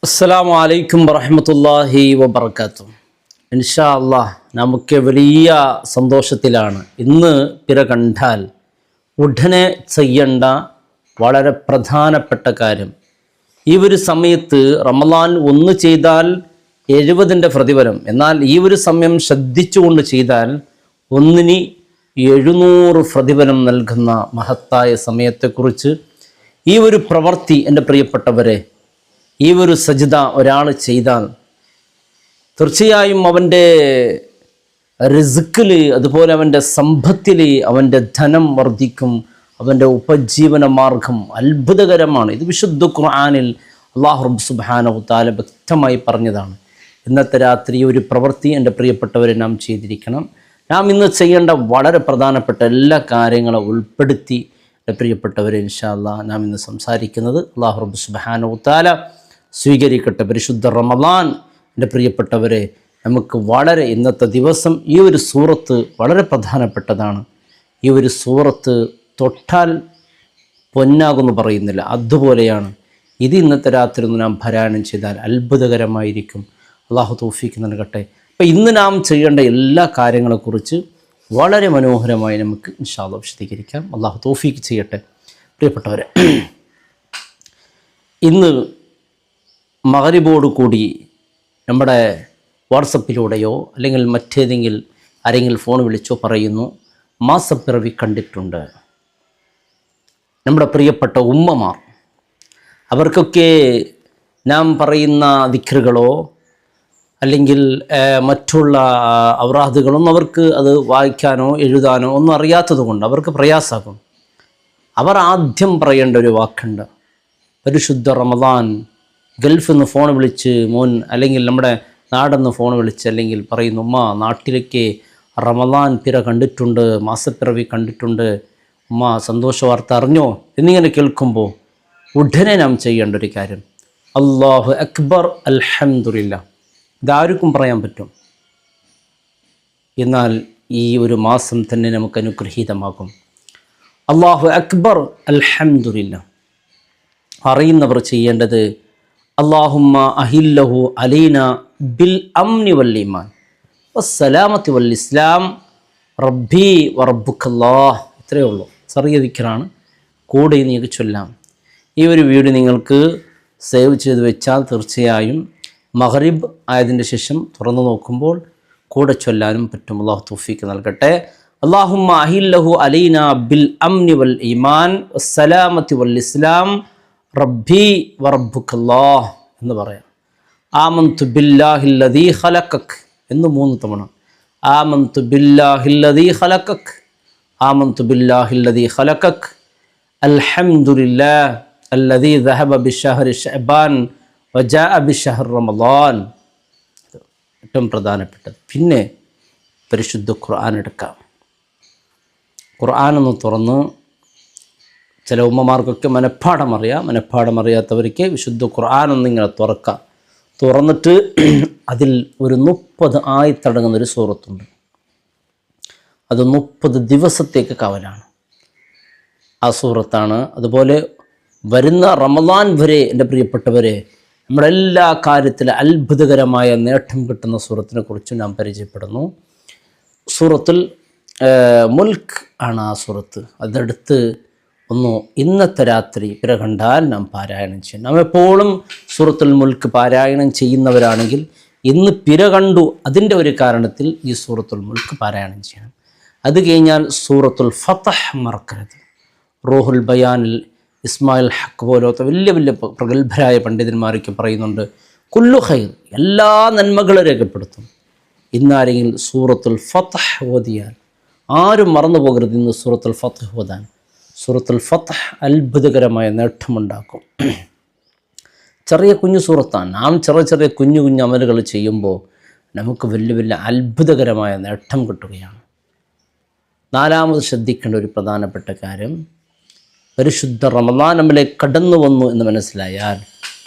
അസ്സലാമു അലൈക്കും വറഹ്മത്തുള്ളാഹി വബറകാതുഹു. ഇൻഷാ അല്ലാഹ് നമുക്ക് വലിയ സന്തോഷത്തിലാണ്. ഇന്ന് പിറ കണ്ടാൽ ഉടനെ ചെയ്യേണ്ട വളരെ പ്രധാനപ്പെട്ട കാര്യം, ഈ ഒരു സമയത്ത് റമളാൻ ഒന്ന് ചെയ്താൽ 70ൻ്റെ പ്രതിഫലം, എന്നാൽ ഈ ഒരു സമയം ശ്രദ്ധിച്ചുകൊണ്ട് ചെയ്താൽ ഒന്നിന് 700 പ്രതിഫലം നൽകുന്ന മഹത്തായ സമയത്തെക്കുറിച്ച്, ഈ ഒരു പ്രവൃത്തി എൻ്റെ പ്രിയപ്പെട്ടവരെ, ഈ ഒരു സജ്ദ ഒരാൾ ചെയ്താൽ തീർച്ചയായും അവൻ്റെ റിസ്ക്കിൽ, അതുപോലെ അവൻ്റെ സമ്പത്തിൽ അവൻ്റെ ധനം വർദ്ധിക്കും, അവൻ്റെ ഉപജീവന മാർഗം അത്ഭുതകരമാണ്. ഇത് വിശുദ്ധ ഖുർആനിൽ അല്ലാഹു റബ്ബ് സുബ്ഹാനഹു തആല വ്യക്തമായി പറഞ്ഞതാണ്. ഇന്നത്തെ രാത്രി ഒരു പ്രവൃത്തി എൻ്റെ പ്രിയപ്പെട്ടവരെ നാം ചെയ്തിരിക്കണം. നാം ഇന്ന് ചെയ്യേണ്ട വളരെ പ്രധാനപ്പെട്ട എല്ലാ കാര്യങ്ങളും ഉൾപ്പെടുത്തി എൻ്റെ പ്രിയപ്പെട്ടവരെ ഇൻഷാ അല്ലാഹ് നാം ഇന്ന് സംസാരിക്കുന്നത്. അല്ലാഹു റബ്ബ് സുബ്ഹാനഹു തആല സ്വീകരിക്കട്ടെ. പരിശുദ്ധ റമളാൻ എൻ്റെ പ്രിയപ്പെട്ടവരെ, നമുക്ക് വളരെ ഇന്നത്തെ ദിവസം ഈ ഒരു സൂറത്ത് വളരെ പ്രധാനപ്പെട്ടതാണ്. ഈ ഒരു സൂറത്ത് തൊട്ടാൽ പൊന്നാകുമെന്ന് പറയുന്നില്ല, അതുപോലെയാണ്. ഇത് ഇന്നത്തെ രാത്രി ഒന്ന് നാം പാരായണം ചെയ്താൽ അത്ഭുതകരമായിരിക്കും. അള്ളാഹു തൗഫീക്ക് നൽകട്ടെ. അപ്പോൾ ഇന്ന് നാം ചെയ്യേണ്ട എല്ലാ കാര്യങ്ങളെക്കുറിച്ച് വളരെ മനോഹരമായി നമുക്ക് ഇൻഷാ അല്ലാഹ് വിശദീകരിക്കാം. അള്ളാഹു തൗഫീക്ക് ചെയ്യട്ടെ. പ്രിയപ്പെട്ടവരെ, ഇന്ന് മഗ്‌രിബോട് കൂടി നമ്മുടെ വാട്സപ്പിലൂടെയോ അല്ലെങ്കിൽ മറ്റേതെങ്കിലും ആരെങ്കിലും ഫോൺ വിളിച്ചോ പറയുന്നു, മാസപ്പിറവി കണ്ടിട്ടുണ്ട്. നമ്മുടെ പ്രിയപ്പെട്ട ഉമ്മമാർ, അവർക്കൊക്കെ നാം പറയുന്ന ദിക്റുകളോ അല്ലെങ്കിൽ മറ്റുള്ള ഔറാദുകളൊന്നും അവർക്ക് അത് വായിക്കാനോ എഴുതാനോ ഒന്നും അറിയാത്തത് കൊണ്ട് അവർക്ക് പ്രയാസമാകും. അവർ ആദ്യം പറയേണ്ട ഒരു വാക്കുണ്ട്, പരിശുദ്ധ റമളാൻ. ഗൾഫിൽ നിന്ന് ഫോൺ വിളിച്ച് മോൻ, അല്ലെങ്കിൽ നമ്മുടെ നാടെന്ന് ഫോൺ വിളിച്ച് അല്ലെങ്കിൽ പറയുന്നു, ഉമ്മ നാട്ടിലേക്ക് റമളാൻ പിറ കണ്ടിട്ടുണ്ട്, മാസപ്പിറവി കണ്ടിട്ടുണ്ട്, ഉമ്മ സന്തോഷ വാർത്ത അറിഞ്ഞോ എന്നിങ്ങനെ കേൾക്കുമ്പോൾ ഉടനെ നാം ചെയ്യേണ്ട ഒരു കാര്യം, അല്ലാഹു അക്ബർ അൽഹംദുലില്ലാ. ഇതാർക്കും പറയാൻ പറ്റും. എന്നാൽ ഈ ഒരു മാസം തന്നെ നമുക്ക് അനുഗ്രഹീതമാകും. അല്ലാഹു അക്ബർ അൽഹംദുലില്ലാ. അറിയുന്നവർ ചെയ്യേണ്ടത്, അല്ലാഹുമ്മ അഹില്ലഹു അലൈന ബിൽ അംനി വൽ ഈമാൻ വസ്സലാമത്തി വൽ ഇസ്ലാം റബ്ബി വറബ്ബുക്കല്ലാഹ്. ഇത്രയേ ഉള്ളൂ. ചെറിയ ദിക്റാണ്, കൂടെ നിങ്ങൾക്ക് ചൊല്ലാം. ഈ ഒരു വീഡിയോ നിങ്ങൾക്ക് സേവ് ചെയ്ത് വെച്ചാൽ തീർച്ചയായും മഗ്‌രിബ് ആയതിൻ്റെ ശേഷം തുറന്നു നോക്കുമ്പോൾ കൂടെ ചൊല്ലാനും പറ്റും. അല്ലാഹു തൗഫീക്ക് നൽകട്ടെ. അല്ലാഹുമ്മ അഹില്ലഹു അലൈന ബിൽ അംനി വൽ ഈമാൻ വസ്സലാമത്തി വൽ ഇസ്ലാം റബ്ബി വറബ്ബുക്കല്ലാഹ് എന്ന് പറയാം. ആമന്തു ബില്ലാഹില്ലദീ ഖലഖക് എന്ന് 3 തവണ. ആമന്തു ബില്ലാഹില്ലദീ ഖലഖക്, ആമന്തു ബില്ലാഹില്ലദീ ഖലഖക്, അൽഹംദുലില്ലാഹ് അല്ലദീ ദഹബ ബിശഹരി ശഅബാൻ വജാഅ ബിശഹർ റമളാൻ. ഏറ്റവും പ്രധാനപ്പെട്ടത്. പിന്നെ പരിശുദ്ധ ഖുർആൻ എടുക്കാം. ഖുർആനൊന്ന് തുറന്ന്, ചില ഉമ്മമാർക്കൊക്കെ മനഃപ്പാഠം അറിയാം, മനഃപ്പാഠം അറിയാത്തവർക്ക് വിശുദ്ധ ഖുർആനൊന്നിങ്ങനെ തുറക്കാം. തുറന്നിട്ട് അതിൽ ഒരു 30 ആയത്തടങ്ങുന്നൊരു സൂറത്തുണ്ട്. അത് 30 ദിവസത്തേക്ക് കവലാണ് ആ സൂറത്താണ്. അതുപോലെ വരുന്ന റമളാൻ വരെ എൻ്റെ പ്രിയപ്പെട്ടവരെ, നമ്മുടെ എല്ലാ കാര്യത്തിലും അത്ഭുതകരമായ നേട്ടം കിട്ടുന്ന സൂറത്തിനെ കുറിച്ച് നാം പരിചയപ്പെടുന്നു. സൂറത്തുൽ മുൽക്ക് ആണ് ആ സൂറത്ത്. അതെടുത്ത് ഒന്ന് ഇന്നത്തെ രാത്രി പിറ കണ്ടാൽ നാം പാരായണം ചെയ്യണം. നാം എപ്പോഴും സൂറത്തുൽ മുൽക്ക് പാരായണം ചെയ്യുന്നവരാണെങ്കിൽ ഇന്ന് പിറ കണ്ടു, അതിൻ്റെ ഒരു കാരണത്തിൽ ഈ സൂറത്തുൽ മുൽക്ക് പാരായണം ചെയ്യണം. അത് കഴിഞ്ഞാൽ സൂറത്തുൽ ഫതഹ് മറക്കരുത്. റൂഹുൽ ബയാനിൽ ഇസ്മായിൽ ഹക്ക് പോലത്തെ വലിയ വലിയ പ്രഗത്ഭരായ പണ്ഡിതന്മാരൊക്കെ പറയുന്നുണ്ട്, കുല്ലു ഖൈർ, എല്ലാ നന്മകളും രേഖപ്പെടുത്തും. ഇന്നാരെങ്കിലും സൂറത്തുൽ ഫതഹ് ഓതിയാൽ ആരും മറന്നു പോകരുത് ഇന്ന് സൂറത്തുൽ ഫതഹ് ഓതാൻ. സൂറത്തുൽ ഫതഹ് അത്ഭുതകരമായ നേട്ടമുണ്ടാക്കും. ചെറിയ കുഞ്ഞു സൂറത്താണ്. നാം ചെറിയ കുഞ്ഞു അമലുകൾ ചെയ്യുമ്പോൾ നമുക്ക് വലിയ വലിയ അത്ഭുതകരമായ നേട്ടം കിട്ടുകയാണ്. 4ാമത് ശ്രദ്ധിക്കേണ്ട ഒരു പ്രധാനപ്പെട്ട കാര്യം, പരിശുദ്ധ റമളാൻ നമ്മളിലേക്ക് കടന്നു വന്നു എന്ന് മനസ്സിലായാൽ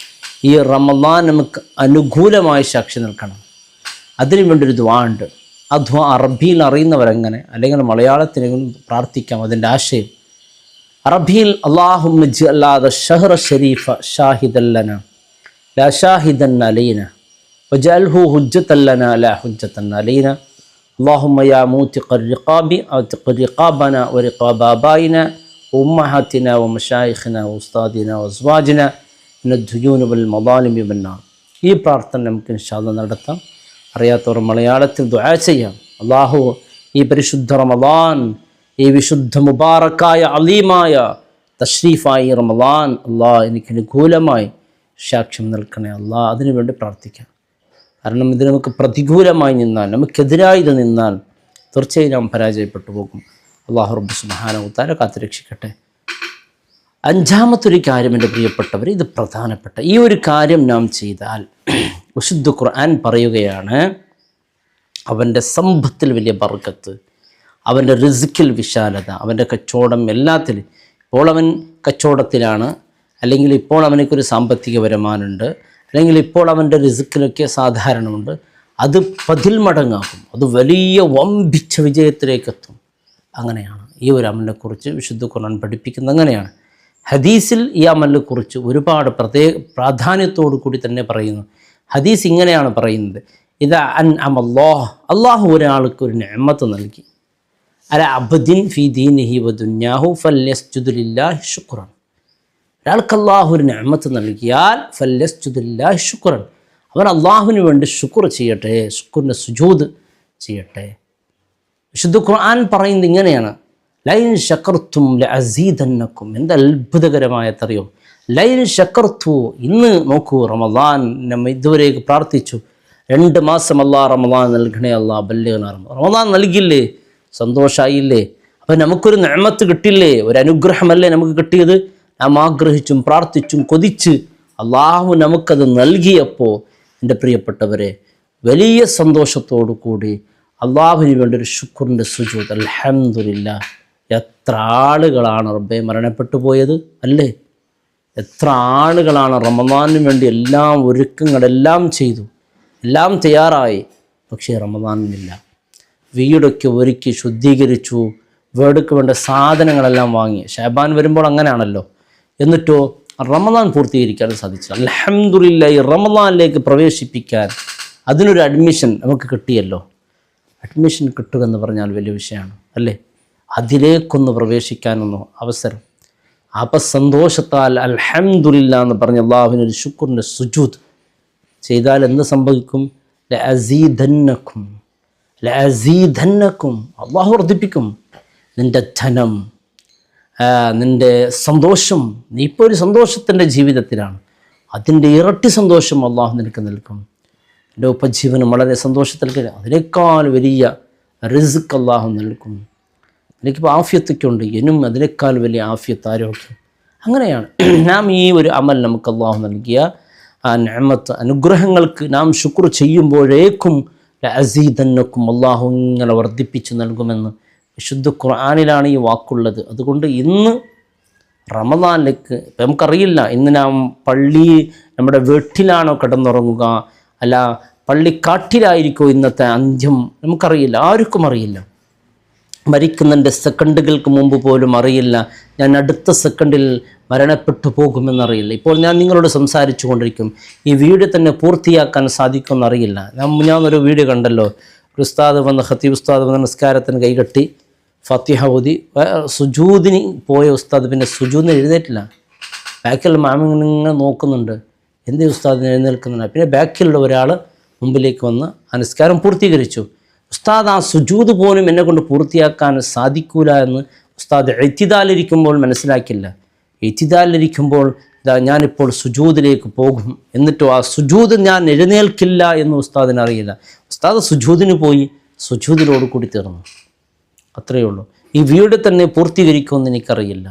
ഈ റമളാൻ നമുക്ക് അനുകൂലമായി സാക്ഷി നിൽക്കണം. അതിനു വേണ്ടൊരു ദുആ ഉണ്ട്. ആ ദുആ അറബിയിൽ അറിയുന്നവരെങ്ങനെ, അല്ലെങ്കിൽ മലയാളത്തിനെങ്കിലും പ്രാർത്ഥിക്കാം. അതിൻ്റെ ആശയം അറബിയിൽ, അല്ലാഹുമ്മ ജഅൽ ഹാദ ശഹ്റ ശരീഫ ഷാഹിദൻ ലനാ ലാ ഷാഹിദൻ അലൈന വജഅൽഹു ഹുജ്ജത്തൻ ലനാ ലാ ഹുജ്ജത്തൻ അലൈന اللهم يا موثق الرقاب أوثق رقابنا ورقاب آبائنا وأمهاتنا ومشايخنا وأستاذنا وأزواجنا من الديون والمظالم والنار. ഈ പ്രാർത്ഥന നമുക്ക് ഇൻഷാ അല്ലാഹ് നടത്താം. അറിയാത്തവർ മലയാളത്തിൽ ദുആ ചെയ്യാം. അല്ലാഹു ഈ പരിശുദ്ധ റമദാൻ, ഈ വിശുദ്ധ മുബാറക്കായ അലീമായ തശ്രീഫായി റമദാൻ അല്ലാഹ് എനിക്ക് അനുകൂലമായി സാക്ഷ്യം നിൽക്കണേ അല്ലാഹ്. അതിനുവേണ്ടി പ്രാർത്ഥിക്കാം. കാരണം ഇത് നമുക്ക് പ്രതികൂലമായി നിന്നാൽ, നമുക്കെതിരായി ഇത് നിന്നാൽ തീർച്ചയായും നാം പരാജയപ്പെട്ടു പോകും. അല്ലാഹു റബ്ബ് സുബ്ഹാനഹു വ തആല കാത്തുരക്ഷിക്കട്ടെ. അഞ്ചാമത്തൊരു കാര്യം എൻ്റെ പ്രിയപ്പെട്ടവർ, ഇത് പ്രധാനപ്പെട്ട ഈ ഒരു കാര്യം നാം ചെയ്താൽ വിശുദ്ധ ഖുർആൻ പറയുകയാണ്, അവൻ്റെ സമ്പത്തിൽ വലിയ ബർക്കത്ത്, അവൻ്റെ റിസ്ക്കിൽ വിശാലത, അവൻ്റെ കച്ചവടം എല്ലാത്തിലും. ഇപ്പോൾ അവൻ കച്ചവടത്തിലാണ്, അല്ലെങ്കിൽ ഇപ്പോൾ അവനൊരു സാമ്പത്തിക വരുമാനമുണ്ട്, അല്ലെങ്കിൽ ഇപ്പോൾ അവൻ്റെ റിസ്ക്കിലൊക്കെ സാധാരണമുണ്ട്. അത് 10 മടങ്ങാകും, അത് വലിയ വമ്പിച്ച വിജയത്തിലേക്കെത്തും. അങ്ങനെയാണ് ഈ ഒരു അമലിനെക്കുറിച്ച് വിശുദ്ധ ഖുർആൻ പഠിപ്പിക്കുന്നത്. അങ്ങനെയാണ് ഹദീസിൽ ഈ അമലിനെക്കുറിച്ച് ഒരുപാട് പ്രാധാന്യത്തോടു കൂടി തന്നെ പറയുന്നു. ഹദീസ് ഇങ്ങനെയാണ് പറയുന്നത്, ഇദാ അൻഅമല്ലാഹ്, അല്ലാഹു ഒരാൾക്ക് ഒരു നിഅമത്ത് നൽകി, അല അബ്ദിൻ ഫീ ദീനിഹി വ ദുനിയാഹു ഫൽയസ്ജുദ് ലില്ലാഹി ശുക്റൻ. ഒരാൾക്ക് അല്ലാഹു ഒരു നിഅമത്ത് നൽകിയാൽ ഫൽയസ്ജുദ് ലില്ലാഹി ശുക്റൻ, അവൻ അല്ലാഹുവിന് വേണ്ടി ശുക്ർ ചെയ്യട്ടെ, ശുക്റിൻ്റെ സുജൂദ് ചെയ്യട്ടെ. വിശുദ്ധ ഖുർആൻ പറയുന്നത് ഇങ്ങനെയാണ്, ലൈൻ ശക്കർത്തും ലഅസീദന്നക്കും. എന്ത് അത്ഭുതകരമായതറിയോ, ലൈൻ ശക്കർത്തു. ഇന്ന് നോക്കൂ, റമദാൻ നമ്മൾ ഇതുവരേക്ക് പ്രാർത്ഥിച്ചു, 2 മാസം അല്ലാഹ് റമദാൻ നൽകണേ അല്ലാഹ് ബല്ലിഗ്നാ. റമദാൻ നൽകില്ലേ, സന്തോഷമായില്ലേ? അപ്പം നമുക്കൊരു നിഅമത്ത് കിട്ടില്ലേ, ഒരു അനുഗ്രഹമല്ലേ നമുക്ക് കിട്ടിയത്? നാം ആഗ്രഹിച്ചും പ്രാർത്ഥിച്ചും കൊതിച്ച് അല്ലാഹു നമുക്കത് നൽകിയപ്പോൾ എൻ്റെ പ്രിയപ്പെട്ടവരെ, വലിയ സന്തോഷത്തോടു കൂടി അല്ലാഹുവിന് വേണ്ടി ഒരു ശുക്റിൻ്റെ സുജൂദ്, അൽഹംദുലില്ലാഹ്. എത്ര ആളുകളാണ് റബ്ബേ മരണപ്പെട്ടു പോയത് അല്ലേ? എത്ര ആളുകളാണ് റമദാനിന് വേണ്ടി എല്ലാം ഒരുക്കങ്ങളെല്ലാം ചെയ്തു, എല്ലാം തയ്യാറായി, പക്ഷേ റമദാനിനില്ല. വീടൊക്കെ ഒരുക്കി ശുദ്ധീകരിച്ചു, വീടൊക്കെ വേണ്ട സാധനങ്ങളെല്ലാം വാങ്ങി. ശഅബാൻ വരുമ്പോൾ അങ്ങനെയാണല്ലോ. എന്നിട്ടോ റമദാൻ പൂർത്തീകരിക്കാൻ സാധിച്ചു. അൽഹംദുലില്ലാഹ്, ഈ റമദാനിലേക്ക് പ്രവേശിപ്പിക്കാൻ അതിനൊരു അഡ്മിഷൻ നമുക്ക് കിട്ടിയല്ലോ. അഡ്മിഷൻ കിട്ടുക എന്ന് പറഞ്ഞാൽ വലിയ വിഷയമാണ് അല്ലേ? അതിലേക്കൊന്ന് പ്രവേശിക്കാനൊന്നു അവസരം. അപ്പം സന്തോഷത്താൽ അൽഹംദുലില്ലാഹ് എന്ന് പറഞ്ഞ് അല്ലാഹുവിനൊരു ശുക്റിൻ്റെ സുജൂദ് ചെയ്താൽ എന്ത് സംഭവിക്കും? ലഅസീദന്നക്കും, ലഅസീദന്നക്കും, അല്ലാഹു വർദ്ധിപ്പിക്കും. നിൻ്റെ ധനം, നിൻ്റെ സന്തോഷം, നീ ഇപ്പോൾ ഒരു സന്തോഷത്തിൻ്റെ ജീവിതത്തിലാണ്, അതിൻ്റെ ഇരട്ടി സന്തോഷം അല്ലാഹു നിനക്ക് നൽകും. എൻ്റെ ഉപജീവനം വളരെ സന്തോഷത്തിൽ കഴിയും, അതിനേക്കാൾ വലിയ റിസ്ക് അല്ലാഹു നൽകും. എനിക്കിപ്പോൾ ആഫിയത്തൊക്കെ ഉണ്ട്, ഇനും അതിനേക്കാൾ വലിയ ആഫിയത്ത്, ആരോഗ്യം. അങ്ങനെയാണ് നാം ഈ ഒരു അമൽ നമുക്ക് അല്ലാഹു നൽകിയ ആ നിഅമത്ത്, അനുഗ്രഹങ്ങൾക്ക് നാം ശുക്ർ ചെയ്യുമ്പോഴേക്കും ലഅസീദന്നക്കും, അല്ലാഹു ഇങ്ങനെ വർദ്ധിപ്പിച്ച് നൽകുമെന്ന് വിശുദ്ധ ഖുർആനിലാണ് ഈ വാക്കുള്ളത്. അതുകൊണ്ട് ഇന്ന് റമദാനിലേക്ക് ഇപ്പം നമുക്കറിയില്ല, ഇന്ന് നാം നമ്മുടെ വീട്ടിലാണോ കിടന്നുറങ്ങുക, അല്ല പള്ളിക്കാട്ടിലായിരിക്കോ ഇന്നത്തെ അന്ത്യം, നമുക്കറിയില്ല, ആർക്കും അറിയില്ല. മരിക്കുന്നതിൻ്റെ സെക്കൻഡുകൾക്ക് മുമ്പ് പോലും അറിയില്ല ഞാൻ അടുത്ത സെക്കൻഡിൽ മരണപ്പെട്ടു പോകുമെന്നറിയില്ല. ഇപ്പോൾ ഞാൻ നിങ്ങളോട് സംസാരിച്ചു കൊണ്ടിരിക്കും, ഈ വീഡിയോ തന്നെ പൂർത്തിയാക്കാൻ സാധിക്കുമെന്നറിയില്ല. ഞാനൊരു വീഡിയോ കണ്ടല്ലോ, ഒരു ഉസ്താദ് വന്ന്, ഖത്തീബ് ഉസ്താദ് വന്ന് നിസ്കാരത്തിന് കൈകെട്ടി ഫത്തിഹ ഓതി സുജൂദിന് പോയ ഉസ്താദ് പിന്നെ സുജൂദിന് എഴുന്നേറ്റില്ല. ബാക്കിലുള്ള മാമിങ്ങനെ നോക്കുന്നുണ്ട്, എന്തേ ഉസ്താദിന് എഴുന്നേൽക്കുന്നുണ്ട്. പിന്നെ ബാക്കിലുള്ള ഒരാൾ മുമ്പിലേക്ക് വന്ന് ആ നിസ്കാരം പൂർത്തീകരിച്ചു. ഉസ്താദ് ആ സുജൂദ് പോലും എന്നെ കൊണ്ട് പൂർത്തിയാക്കാൻ സാധിക്കൂല എന്ന് ഉസ്താദ് ഇഅ്തിദാലിരിക്കുമ്പോൾ മനസ്സിലാക്കില്ല. ഇഅ്തിദാലിരിക്കുമ്പോൾ ഞാനിപ്പോൾ സുജൂദിലേക്ക് പോകും, എന്നിട്ടോ ആ സുജൂദ് ഞാൻ എഴുന്നേൽക്കില്ല എന്ന് ഉസ്താദിന് അറിയില്ല. ഉസ്താദ് സുജൂദിന് പോയി, സുജൂദിനോട് കൂടി തീർന്നു. അത്രയേ ഉള്ളൂ. ഈ വീഡിയോ തന്നെ പൂർത്തീകരിക്കുമെന്ന് എനിക്കറിയില്ല.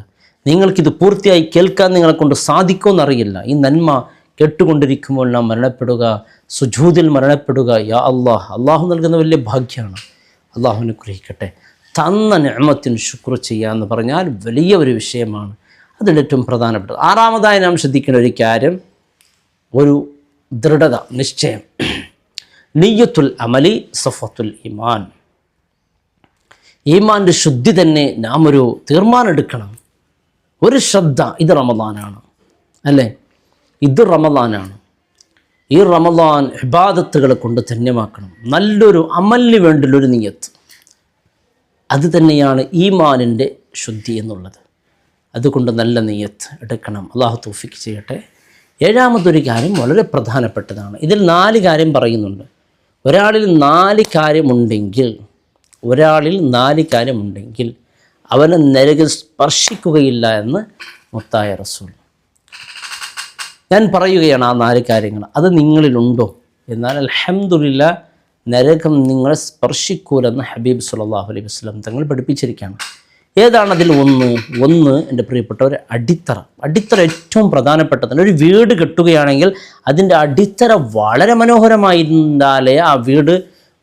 നിങ്ങൾക്കിത് പൂർത്തിയായി കേൾക്കാൻ നിങ്ങളെക്കൊണ്ട് സാധിക്കുമെന്നറിയില്ല. ഈ നന്മ കേട്ടുകൊണ്ടിരിക്കുമ്പോൾ നാം മരണപ്പെടുക, സുജൂദിൽ മരണപ്പെടുക. യാ അല്ലാഹ്, അള്ളാഹു നൽകുന്ന വലിയ ഭാഗ്യമാണ്. അള്ളാഹു അനുഗ്രഹിക്കട്ടെ. തന്ന നിഅമത്തിന് ശുക്ർ ചെയ്യുക എന്ന് പറഞ്ഞാൽ വലിയ ഒരു വിഷയമാണ്. അതിലേറ്റവും പ്രധാനപ്പെട്ടത്. ആറാമതായി നാം ശ്രദ്ധിക്കുന്ന ഒരു കാര്യം, ഒരു ദൃഢത, നിശ്ചയം. നിയ്യത്തുൽ അമലി സഫത്തുൽ ഈമാൻ. ഈമാൻ്റെ ശുദ്ധി തന്നെ നാം ഒരു തീർമാനം എടുക്കണം. ഒരു ശ്രദ്ധ, ഇത് റമദാനാണ് അല്ലേ, ഇത് റമദാനാണ്, ഈ റമദാൻ ഇബാദത്തുകളെ കൊണ്ട് ധന്യമാക്കണം. നല്ലൊരു അമലിന് വേണ്ടിയുള്ളൊരു നിയ്യത്ത്, അത് തന്നെയാണ് ഈമാനിൻ്റെ ശുദ്ധി എന്നുള്ളത്. അതുകൊണ്ട് നല്ല നിയ്യത്ത് എടുക്കണം. അള്ളാഹു തൗഫീഖ് ചെയ്യട്ടെ. ഏഴാമതൊരു കാര്യം വളരെ പ്രധാനപ്പെട്ടതാണ്. ഇതിൽ 4 കാര്യം പറയുന്നുണ്ട്. ഒരാളിൽ 4 കാര്യമുണ്ടെങ്കിൽ അവനെ നരകം സ്പർശിക്കുകയില്ല എന്ന് മുത്തായ റസൂൽ. ഞാൻ പറയുകയാണ് ആ 4 കാര്യങ്ങൾ. അത് നിങ്ങളിലുണ്ടോ? എന്നാൽ അൽഹംദുലില്ലാ നരകം നിങ്ങളെ സ്പർശിക്കൂലെന്ന് ഹബീബ് സല്ലല്ലാഹു അലൈഹി വസല്ലം തങ്ങൾ പഠിപ്പിച്ചിരിക്കുകയാണ്. ഏതാണ് അതിൽ ഒന്ന് എൻ്റെ പ്രിയപ്പെട്ടവർ? അടിത്തറ ഏറ്റവും പ്രധാനപ്പെട്ടതാണ്. ഒരു വീട് കെട്ടുകയാണെങ്കിൽ അതിൻ്റെ അടിത്തറ വളരെ മനോഹരമായിരുന്നാലേ ആ വീട്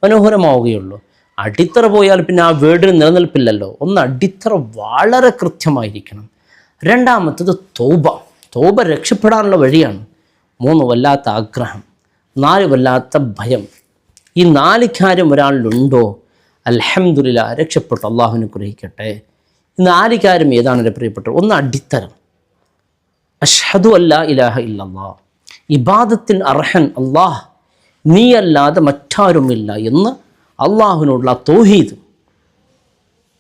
മനോഹരമാവുകയുള്ളൂ. അടിത്തറ പോയാൽ പിന്നെ ആ വീടിന് നിലനിൽപ്പില്ലല്ലോ. അടിത്തറ വളരെ കൃത്യമായിരിക്കണം. രണ്ടാമത്തത് തൗബ രക്ഷപ്പെടാനുള്ള വഴിയാണ്. 3 വല്ലാത്ത ആഗ്രഹം, 4 വല്ലാത്ത ഭയം. ഈ 4 കാര്യം ഒരാളിലുണ്ടോ? അൽഹംദുലില്ലാ രക്ഷപ്പെട്ടു. അള്ളാഹുവിനെ ഗ്രഹിക്കട്ടെ. ഈ 4 കാര്യം ഏതാണ് എൻ്റെ പ്രിയപ്പെട്ടത്? അടിത്തറ. അഷ്ഹദു അല്ലാ ഇലാഹ ഇല്ലല്ലാഹ്, ഇബാദത്തിന് അർഹൻ അല്ലാഹ്, നീയല്ലാതെ മറ്റാരുമില്ല എന്ന് അള്ളാഹുവിനോടുള്ള തൗഹീദ്.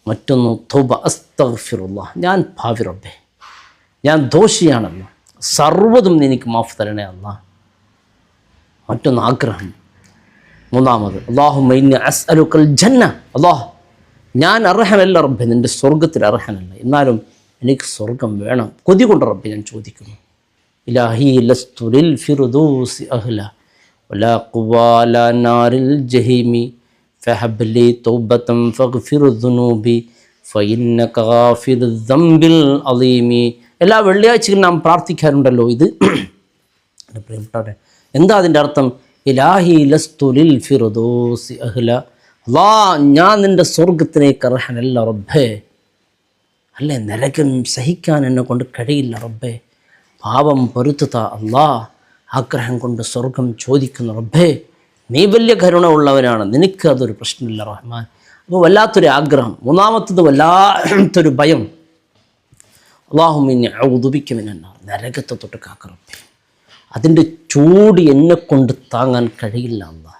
മറ്റൊന്ന് തൗബ, അസ്തഗ്ഫിറുല്ലാഹ്, ഞാൻ പാവി റബ്ബേ, ഞാൻ ദോഷിയാണല്ലോ, സർവ്വതും എനിക്ക് മാഫ് തരണേ അല്ലാഹ്. മറ്റൊന്ന് ആഗ്രഹം. മൂന്നാമത് അല്ലാഹുമ്മ ഇന്നി അസ്അലുക്കൽ ജന്ന, അല്ലാഹ് ഞാൻ അർഹനല്ല റബ്ബേ, നിൻ്റെ സ്വർഗത്തിൽ അർഹനല്ല, എന്നാലും എനിക്ക് സ്വർഗം വേണം, കൊതി കൊണ്ട് റബ്ബേ ഞാൻ ചോദിക്കുന്നു. ഇലാഹി ലസ്തു ലിൽ ഫിർദൗസി അഹ്ല വലാ ഖുവാ ലാ നാരിൽ ജഹീമി ഫഹബ്ലി തൗബതൻ ഫഗ്ഫിർ ദുനൂബി ഫഇന്നക ഗാഫിറു ദംബിൽ അളീമി. എല്ലാ വെള്ളിയാഴ്ചകളും നാം പ്രാർത്ഥിക്കാറുണ്ടല്ലോ. ഇത് പ്രിയപ്പെട്ടവരെ, എന്താ അതിൻ്റെ അർത്ഥം? ഇലാഹി ലസ്തു ലിൽ ഫിർദൗസി അഹ്ല, അല്ലാ ഞാൻ നിൻ്റെ സ്വർഗത്തിലേക്ക് അർഹനല്ല റബ്ബേ, അല്ലേ നരകം സഹിക്കാൻ എന്നെ കൊണ്ട് കഴിയില്ല റബ്ബേ, പാപം പൊറുത്തുത അല്ലാ, ആഗ്രഹം കൊണ്ട് സ്വർഗം ചോദിക്കുന്നു റബ്ബേ, നീ വലിയ കരുണ ഉള്ളവനാണ്, നിനക്ക് അതൊരു പ്രശ്നമില്ല റഹ്മാൻ. അപ്പോൾ വല്ലാത്തൊരു ആഗ്രഹം. മൂന്നാമത്തത് വല്ലാത്തൊരു ഭയം. അല്ലാഹുമ്മ ഇന്നി അഊദു ബിക മിനന്നാർ, നരകത്തെ തൊട്ട് കാക്ക റബ്ബേ, അതിൻ്റെ ചൂട് എന്നെക്കൊണ്ട് താങ്ങാൻ കഴിയില്ല അല്ലാ,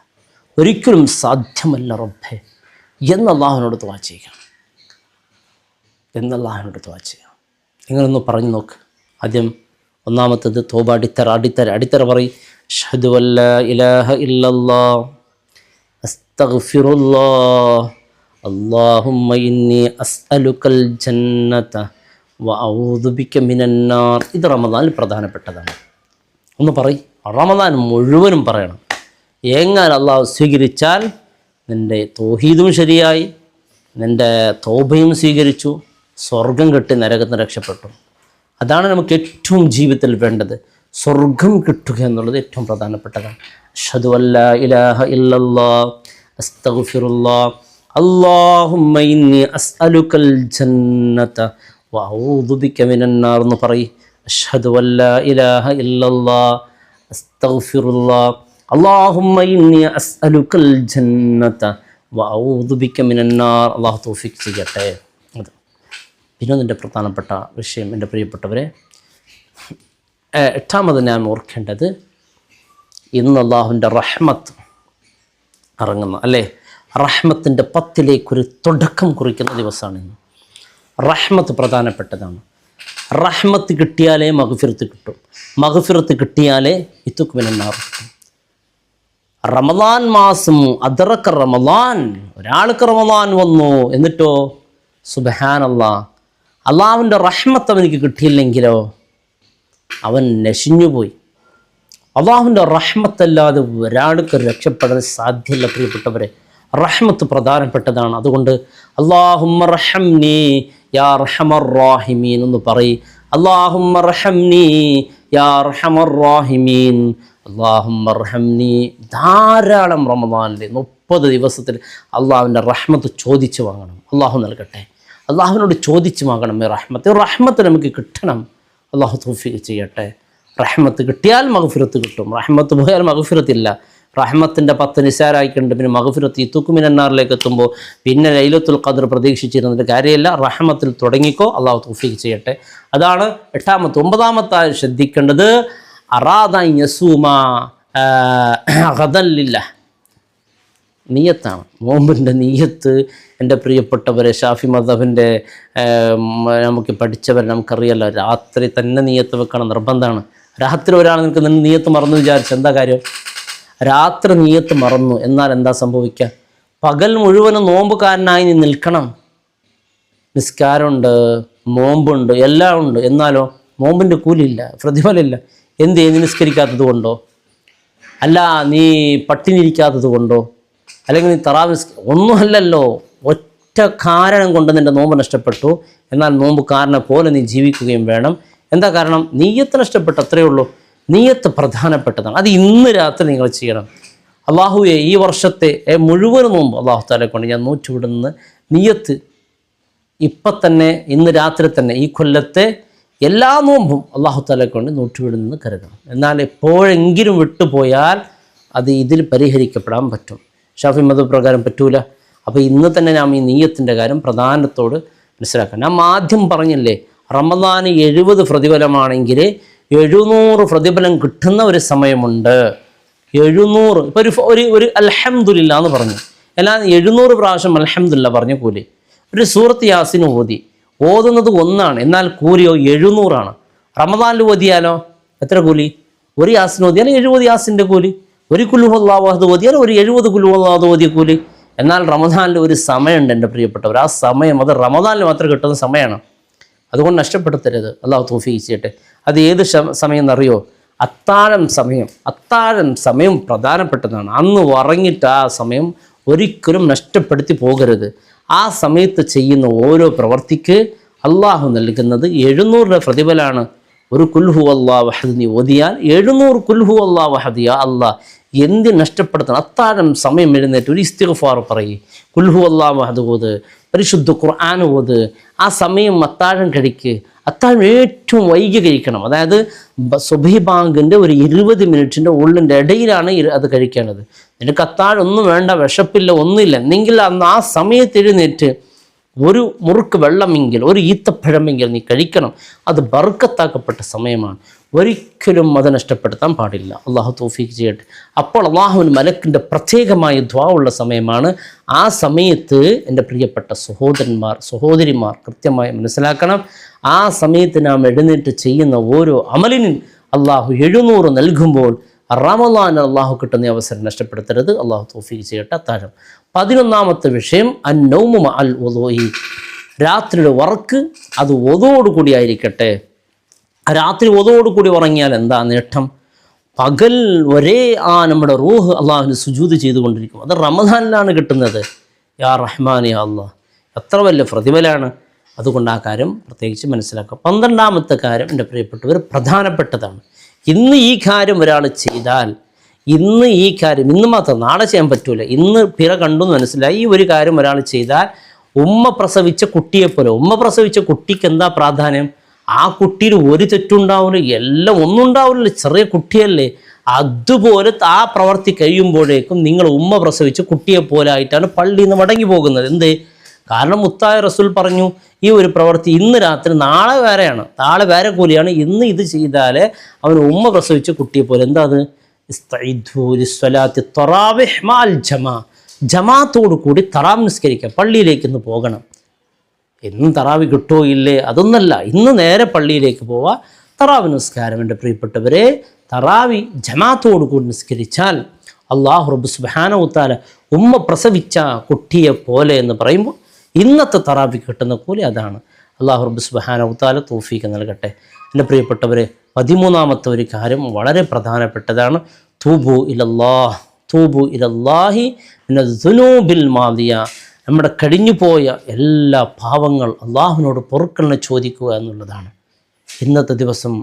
ഒരിക്കലും സാധ്യമല്ല റബ്ബേ എന്ന് അള്ളാഹുവിനോട് ദുആ ചെയ്യുക. നിങ്ങളൊന്ന് പറഞ്ഞു നോക്ക്. ആദ്യം ഒന്നാമത്തത് തൗബ, അടിത്തറ പറയും. അഷ്ഹദു അല്ലാ ഇലാഹ ഇല്ലല്ലാഹ് അസ്തഗ്ഫിറുല്ലാഹ് അല്ലാഹുമ്മ ഇന്നി അസ്അലുക്കൽ ജന്നത വഅഊദു ബിക മിനന്നാർ. ഇത് റമദാനിൽ പ്രധാനപ്പെട്ടതാണ്. ഒന്ന് പറയും, റമദാൻ മുഴുവനും പറയണം. എങ്ങനെ അള്ളാഹു സ്വീകരിച്ചാൽ നിൻ്റെ തൗഹീദും ശരിയായി, നിൻ്റെ തൗബയും സ്വീകരിച്ചു, സ്വർഗം കിട്ടി നരകത്തിന് രക്ഷപ്പെട്ടു. അതാണ് നമുക്ക് ഏറ്റവും ജീവിതത്തിൽ വേണ്ടത്. സ്വർഗം കിട്ടുക എന്നുള്ളത് ഏറ്റവും പ്രധാനപ്പെട്ടതാണ്. അഷ്ഹദു അല്ലാ ഇലാഹ ഇല്ലല്ലാഹ് അസ്തഗ്ഫിറുല്ലാഹ് അല്ലാഹുമ്മ ഇന്നി അസ്അലുക്കൽ ജന്നത വഅഊദു ബിക മിനന്നാർ എന്ന് പറയും. അഷ്ഹദു അല്ലാ ഇലാഹ ഇല്ലല്ലാഹ് അസ്തഗ്ഫിറുല്ലാഹ് അല്ലാഹുമ്മ ഇന്നി അസ്അലുക്കൽ ജന്നത വഅഊദു ബിക മിനന്നാർ. അല്ലാഹു തൗഫീഖ് ചെയ്യട്ടെ. പിന്നെ എൻ്റെ പ്രധാനപ്പെട്ട വിഷയം എൻ്റെ പ്രിയപ്പെട്ടവരെ, 8ാമത് ഞാൻ ഓർക്കേണ്ടത്, ഇന്ന് അള്ളാഹുവിൻ്റെ റഹ്മത്ത് ഇറങ്ങുന്ന, അല്ലേ, റഹ്മത്തിൻ്റെ 10ലേക്കൊരു തുടക്കം കുറിക്കുന്ന ദിവസമാണ് ഇന്ന്. റഹ്മത്ത് പ്രധാനപ്പെട്ടതാണ്. റഹ്മത്ത് കിട്ടിയാലേ മഗ്ഫിറത്ത് കിട്ടും, മഗ്ഫിറത്ത് കിട്ടിയാലേ ഇതുക്ക് മിനന്നാർ കിട്ടും. റമദാൻ മാസം അദ്റക റമദാൻ, ഒരാൾക്ക് റമദാൻ വന്നു, എന്നിട്ടോ സുബ്ഹാനല്ലാഹ് അള്ളാഹുവിൻ്റെ റഹ്മത്ത് അവനിക്ക് കിട്ടിയില്ലെങ്കിലോ അവൻ നശിഞ്ഞുപോയി. അള്ളാഹുവിൻ്റെ റഹ്മത്തല്ലാതെ ഒരാൾക്ക് രക്ഷപ്പെടാൻ സാധ്യമല്ല പ്രിയപ്പെട്ടവരെ. റഹ്മത്ത് പ്രധാനപ്പെട്ടതാണ്. അതുകൊണ്ട് അല്ലാഹുമ്മ റഹംനി യാ റഹമർ റഹീമീൻ എന്ന് പറയും. അല്ലാഹുമ്മ റഹംനി യാ റഹമർ റഹീമീൻ, അല്ലാഹുമ്മ റഹംനി. ധാരാളം റമദാനിൽ 30 ദിവസത്തിൽ അള്ളാഹുവിൻ്റെ റഹ്മത്ത് ചോദിച്ചു വാങ്ങണം. അള്ളാഹു നൽകട്ടെ. അള്ളാഹുവിനോട് ചോദിച്ചു വാങ്ങണം ഈ റഹ്മത്ത്. റഹ്മത്ത് നമുക്ക് കിട്ടണം. അള്ളാഹു തൗഫീഖ് ചെയ്യട്ടെ. റഹ്മത്ത് കിട്ടിയാൽ മഗ്ഫിറത്ത് കിട്ടും, റഹ്മത്ത് പോയാൽ മഗ്ഫിറത്തില്ല. റഹ്മത്തിൻ്റെ 10 നിസാരായിക്കൊണ്ട് പിന്നെ മഗ്ഫിറത്ത് ഇതുക്ക് മിനന്നാറിലേക്ക് എത്തുമ്പോൾ പിന്നെ ലൈലത്തുൽ ഖദ്ർ പ്രതീക്ഷിച്ചിരുന്നിട്ട് കാര്യമില്ല. റഹ്മത്തിൽ തുടങ്ങിക്കോ. അള്ളാഹു തൗഫീഖ് ചെയ്യട്ടെ. അതാണ് 8ാമത്തെ. 9ാമത്തെ ശ്രദ്ധിക്കേണ്ടത്, അറാദ യസൂമ ഗദല്ലില്ല, നിയ്യത്താണ്. നോമ്പിൻ്റെ നിയ്യത്ത് എൻ്റെ പ്രിയപ്പെട്ടവരെ, ഷാഫി മദ്ഹബിൻ്റെ നമുക്ക് പഠിച്ചവർ നമുക്കറിയാലോ, രാത്രി തന്നെ നിയ്യത്ത് വെക്കണം, നിർബന്ധമാണ്. രാത്രി ഒരാൾ നിനക്ക് നിയ്യത്ത് മറന്നു വിചാരിച്ചു എന്താ കാര്യം? രാത്രി നിയ്യത്ത് മറന്നു എന്നാൽ എന്താ സംഭവിക്കുക? പകൽ മുഴുവനും നോമ്പുകാരനായി നീ നിൽക്കണം. നിസ്കാരമുണ്ട്, നോമ്പുണ്ട്, എല്ലാം ഉണ്ട്, എന്നാലോ നോമ്പിൻ്റെ കൂലിയില്ല, പ്രതിഫലമില്ല. എന്ത് നീ നിസ്കരിക്കാത്തത് കൊണ്ടോ, അല്ല നീ പട്ടിണിരിക്കാത്തത് കൊണ്ടോ, അല്ലെങ്കിൽ നീ ഒന്നുമല്ലല്ലോ, ഒറ്റ കാരണം കൊണ്ട് നിൻ്റെ നോമ്പ് നഷ്ടപ്പെട്ടു. എന്നാൽ നോമ്പുകാരനെ പോലെ നീ ജീവിക്കുകയും വേണം. എന്താ കാരണം? നിയ്യത്ത് നഷ്ടപ്പെട്ടു, അത്രയേ ഉള്ളൂ. നിയ്യത്ത് പ്രധാനപ്പെട്ടതാണ്. അത് ഇന്ന് രാത്രി നിങ്ങൾ ചെയ്യണം. അള്ളാഹുവെ, ഈ വർഷത്തെ മുഴുവൻ നോമ്പ് അള്ളാഹു താലെ കൊണ്ട് ഞാൻ നൂറ്റുവിടുന്ന നിയ്യത്ത് ഇപ്പം തന്നെ, ഇന്ന് രാത്രി തന്നെ, ഈ കൊല്ലത്തെ എല്ലാ നോമ്പും അള്ളാഹു താലെ കൊണ്ട് നൂറ്റുവിടുന്നെന്ന് കരുതണം. എന്നാൽ എപ്പോഴെങ്കിലും വിട്ടുപോയാൽ അത് ഇതിൽ പരിഹരിക്കപ്പെടാൻ പറ്റും. ഷാഫി മദ്ഹബ് പ്രകാരം പറ്റൂല. അപ്പോൾ ഇന്ന് തന്നെ നാം ഈ നിയ്യത്തിൻ്റെ കാര്യം പ്രധാനത്തോട് മനസ്സിലാക്കാം. ഞാൻ ആദ്യം പറഞ്ഞില്ലേ, റമദാന് 70 പ്രതിഫലമാണെങ്കിൽ 700 പ്രതിഫലം കിട്ടുന്ന ഒരു സമയമുണ്ട്. 700 ഇപ്പോൾ ഒരു അൽഹംദുലില്ല എന്ന് പറഞ്ഞു, എന്നാൽ 700 പ്രാവശ്യം അൽഹംദുലില്ല പറഞ്ഞ കൂലി. ഒരു സൂറത്ത് യാസിൻ ഓതുന്നത് ഒന്നാണ്, എന്നാൽ കൂലിയോ 700 റമദാനിൽ ഓതിയാലോ എത്ര കൂലി? ഒരു യാസിൻ ഓതിയാൽ 70 യാസിൻ്റെ കൂലി. ഒരു കുൽഹുവല്ലാഹു അഹദ് ഓതിയാൽ ഒരു 70 കുൽഹുവല്ലാഹു ഓതിയ കൂലി. എന്നാൽ റമദാനിൽ ഒരു സമയമുണ്ട് എൻ്റെ പ്രിയപ്പെട്ടവർ, ആ സമയം അത് റമദാനിൽ മാത്രം കിട്ടുന്ന സമയമാണ്. അതുകൊണ്ട് നഷ്ടപ്പെടുത്തരുത്. അള്ളാഹു തൗഫീഖ് ചെയ്യട്ടെ. അത് ഏത് സമയം എന്നറിയോ? അത്താഴം സമയം പ്രധാനപ്പെട്ടതാണ്. അന്ന് ഉറങ്ങിയിട്ട് ആ സമയം ഒരിക്കലും നഷ്ടപ്പെടുത്തി പോകരുത്. ആ സമയത്ത് ചെയ്യുന്ന ഓരോ പ്രവർത്തിക്ക് അള്ളാഹു നൽകുന്നത് 700 പ്രതിഫലമാണ്. ഒരു കുൽഹു അല്ലാഹു അഹദ് നീ ഓതിയാൽ 700 കുൽഹു അല്ലാഹു അഹദ്. യാ അല്ലാഹ്, എന്ത് നഷ്ടപ്പെടുത്തണം? അത്താഴം സമയം എഴുന്നേറ്റ് ഒരു ഇസ്തിഗ്ഫാർ പറയും, കുൽഹു അല്ലാഹു അഹദ് ഓത്, പരിശുദ്ധ ഖുർആൻ ഓത്. ആ സമയം അത്താഴം കഴിക്ക്. അത്താഴം ഏറ്റവും വൈകി കഴിക്കണം. അതായത് സുബ്ഹി ബാങ്കിൻ്റെ ഒരു 20 മിനിറ്റിൻ്റെ ഉള്ളിൻ്റെ ഇടയിലാണ് അത് കഴിക്കേണ്ടത്. നിനക്ക് അത്താഴം ഒന്നും വേണ്ട, വിശപ്പില്ല, ഒന്നുമില്ല എന്നെങ്കിൽ അന്ന് ആ സമയത്ത് എഴുന്നേറ്റ് ഒരു മുറുക്ക് വെള്ളമെങ്കിൽ, ഒരു ഈത്തപ്പഴമെങ്കിൽ നീ കഴിക്കണം. അത് ബർക്കത്താക്കപ്പെട്ട സമയമാണ്. ഒരിക്കലും അത് നഷ്ടപ്പെടുത്താൻ പാടില്ല. അള്ളാഹു തൗഫീഖ് ചെയ്യട്ടെ. അപ്പോൾ അള്ളാഹുവിന് മലക്കിൻ്റെ പ്രത്യേകമായ ദ്വാ ഉള്ള സമയമാണ്. ആ സമയത്ത് എൻ്റെ പ്രിയപ്പെട്ട സഹോദരിമാർ കൃത്യമായി മനസ്സിലാക്കണം. ആ സമയത്ത് നാം എഴുന്നേറ്റ് ചെയ്യുന്ന ഓരോ അമലിനും അള്ളാഹു 700 നൽകുമ്പോൾ റമദാൻ അള്ളാഹു കിട്ടുന്ന അവസരം നഷ്ടപ്പെടുത്തരുത്. അള്ളാഹു തൗഫീഖ് ചെയ്യട്ടെ. അത്താഴം. 11ാമത്തെ വിഷയം അന്നൗമു മഅൽ വുളൂഇ. രാത്രിയുടെ വർക്ക് അത് വദുവോടുകൂടി ആയിരിക്കട്ടെ. രാത്രി വദുവോടുകൂടി ഉറങ്ങിയാൽ എന്താ നേട്ടം? പകൽ വരെ നമ്മുടെ റൂഹ് അള്ളാഹുവിന് സുജൂദ് ചെയ്തുകൊണ്ടിരിക്കും. അത് റമദാനിലാണ് കിട്ടുന്നത്. യാ റഹ്മാൻ യാ അല്ലാഹ്, എത്ര വലിയ പ്രതിഫലമാണ്. അതുകൊണ്ട് ആ കാര്യം പ്രത്യേകിച്ച് മനസ്സിലാക്കുക. 12ാമത്തെ കാര്യം എൻ്റെ പ്രിയപ്പെട്ടവർ പ്രധാനപ്പെട്ടതാണ്. ഇന്ന് ഈ കാര്യം ഒരാൾ ചെയ്താൽ, ഇന്ന് മാത്രം, നാളെ ചെയ്യാൻ പറ്റൂല. ഇന്ന് പിറ കണ്ടു എന്ന് മനസ്സിലായി. ഈ ഒരു കാര്യം ഒരാൾ ചെയ്താൽ ഉമ്മ പ്രസവിച്ച കുട്ടിയെപ്പോലെ. ഉമ്മ പ്രസവിച്ച കുട്ടിക്ക് എന്താ പ്രാധാന്യം? ആ കുട്ടിയിൽ ഒരു തെറ്റുണ്ടാവില്ല, എല്ലാം ഒന്നും ഉണ്ടാവില്ല, ചെറിയ കുട്ടിയല്ലേ. അതുപോലെ ആ പ്രവർത്തി കഴിയുമ്പോഴേക്കും നിങ്ങൾ ഉമ്മ പ്രസവിച്ച കുട്ടിയെപ്പോലെ ആയിട്ടാണ് പള്ളിയിൽ നിന്ന് മടങ്ങി പോകുന്നത്. എന്തേ? കാരണം മുത്തായ റസൂൽ പറഞ്ഞു, ഈ ഒരു പ്രവൃത്തി ഇന്ന് രാത്രി നാളെ വേറെയാണ്, നാളെ വേറെ കൂലിയാണ്. ഇന്ന് ഇത് ചെയ്താൽ അവൻ ഉമ്മ പ്രസവിച്ച കുട്ടിയെ പോലെ. എന്താ അത്? ജമാഅത്തോടു കൂടി തറാവ് നിസ്കരിക്കുക. പള്ളിയിലേക്ക് ഇന്ന് പോകണം. എന്നും തറാവി കിട്ടുമോ ഇല്ലേ, അതൊന്നല്ല. ഇന്ന് നേരെ പള്ളിയിലേക്ക് പോവുക, തറാവി നിസ്കാരം. എൻ്റെ പ്രിയപ്പെട്ടവരെ, തറാവി ജമാഅത്തോടു കൂടി നിസ്കരിച്ചാൽ അല്ലാഹു റബ്ബ് സുബ്ഹാനഹു വ തആല ഉമ്മ പ്രസവിച്ച കുട്ടിയെ പോലെ എന്ന് പറയുമ്പോൾ ഇന്നത്തെ തറാവി കിട്ടുന്ന കൂലി അതാണ്. അല്ലാഹു റബ്ബ് സുബ്ഹാനഹു വ തആല തൗഫീഖ് നൽകട്ടെ. എൻ്റെ പ്രിയപ്പെട്ടവരെ, 13ാമത്തെ ഒരു കാര്യം വളരെ പ്രധാനപ്പെട്ടതാണ്. തൂബു ഇലല്ലാഹി മിനദ്ദുനൂബിൽ മാദിയ. നമ്മുടെ കഴിഞ്ഞുപോയ എല്ലാ പാവങ്ങൾ അള്ളാഹുവിനോട് പൊറുക്കലിനെ ചോദിക്കുക എന്നുള്ളതാണ്. ഇന്നത്തെ ദിവസം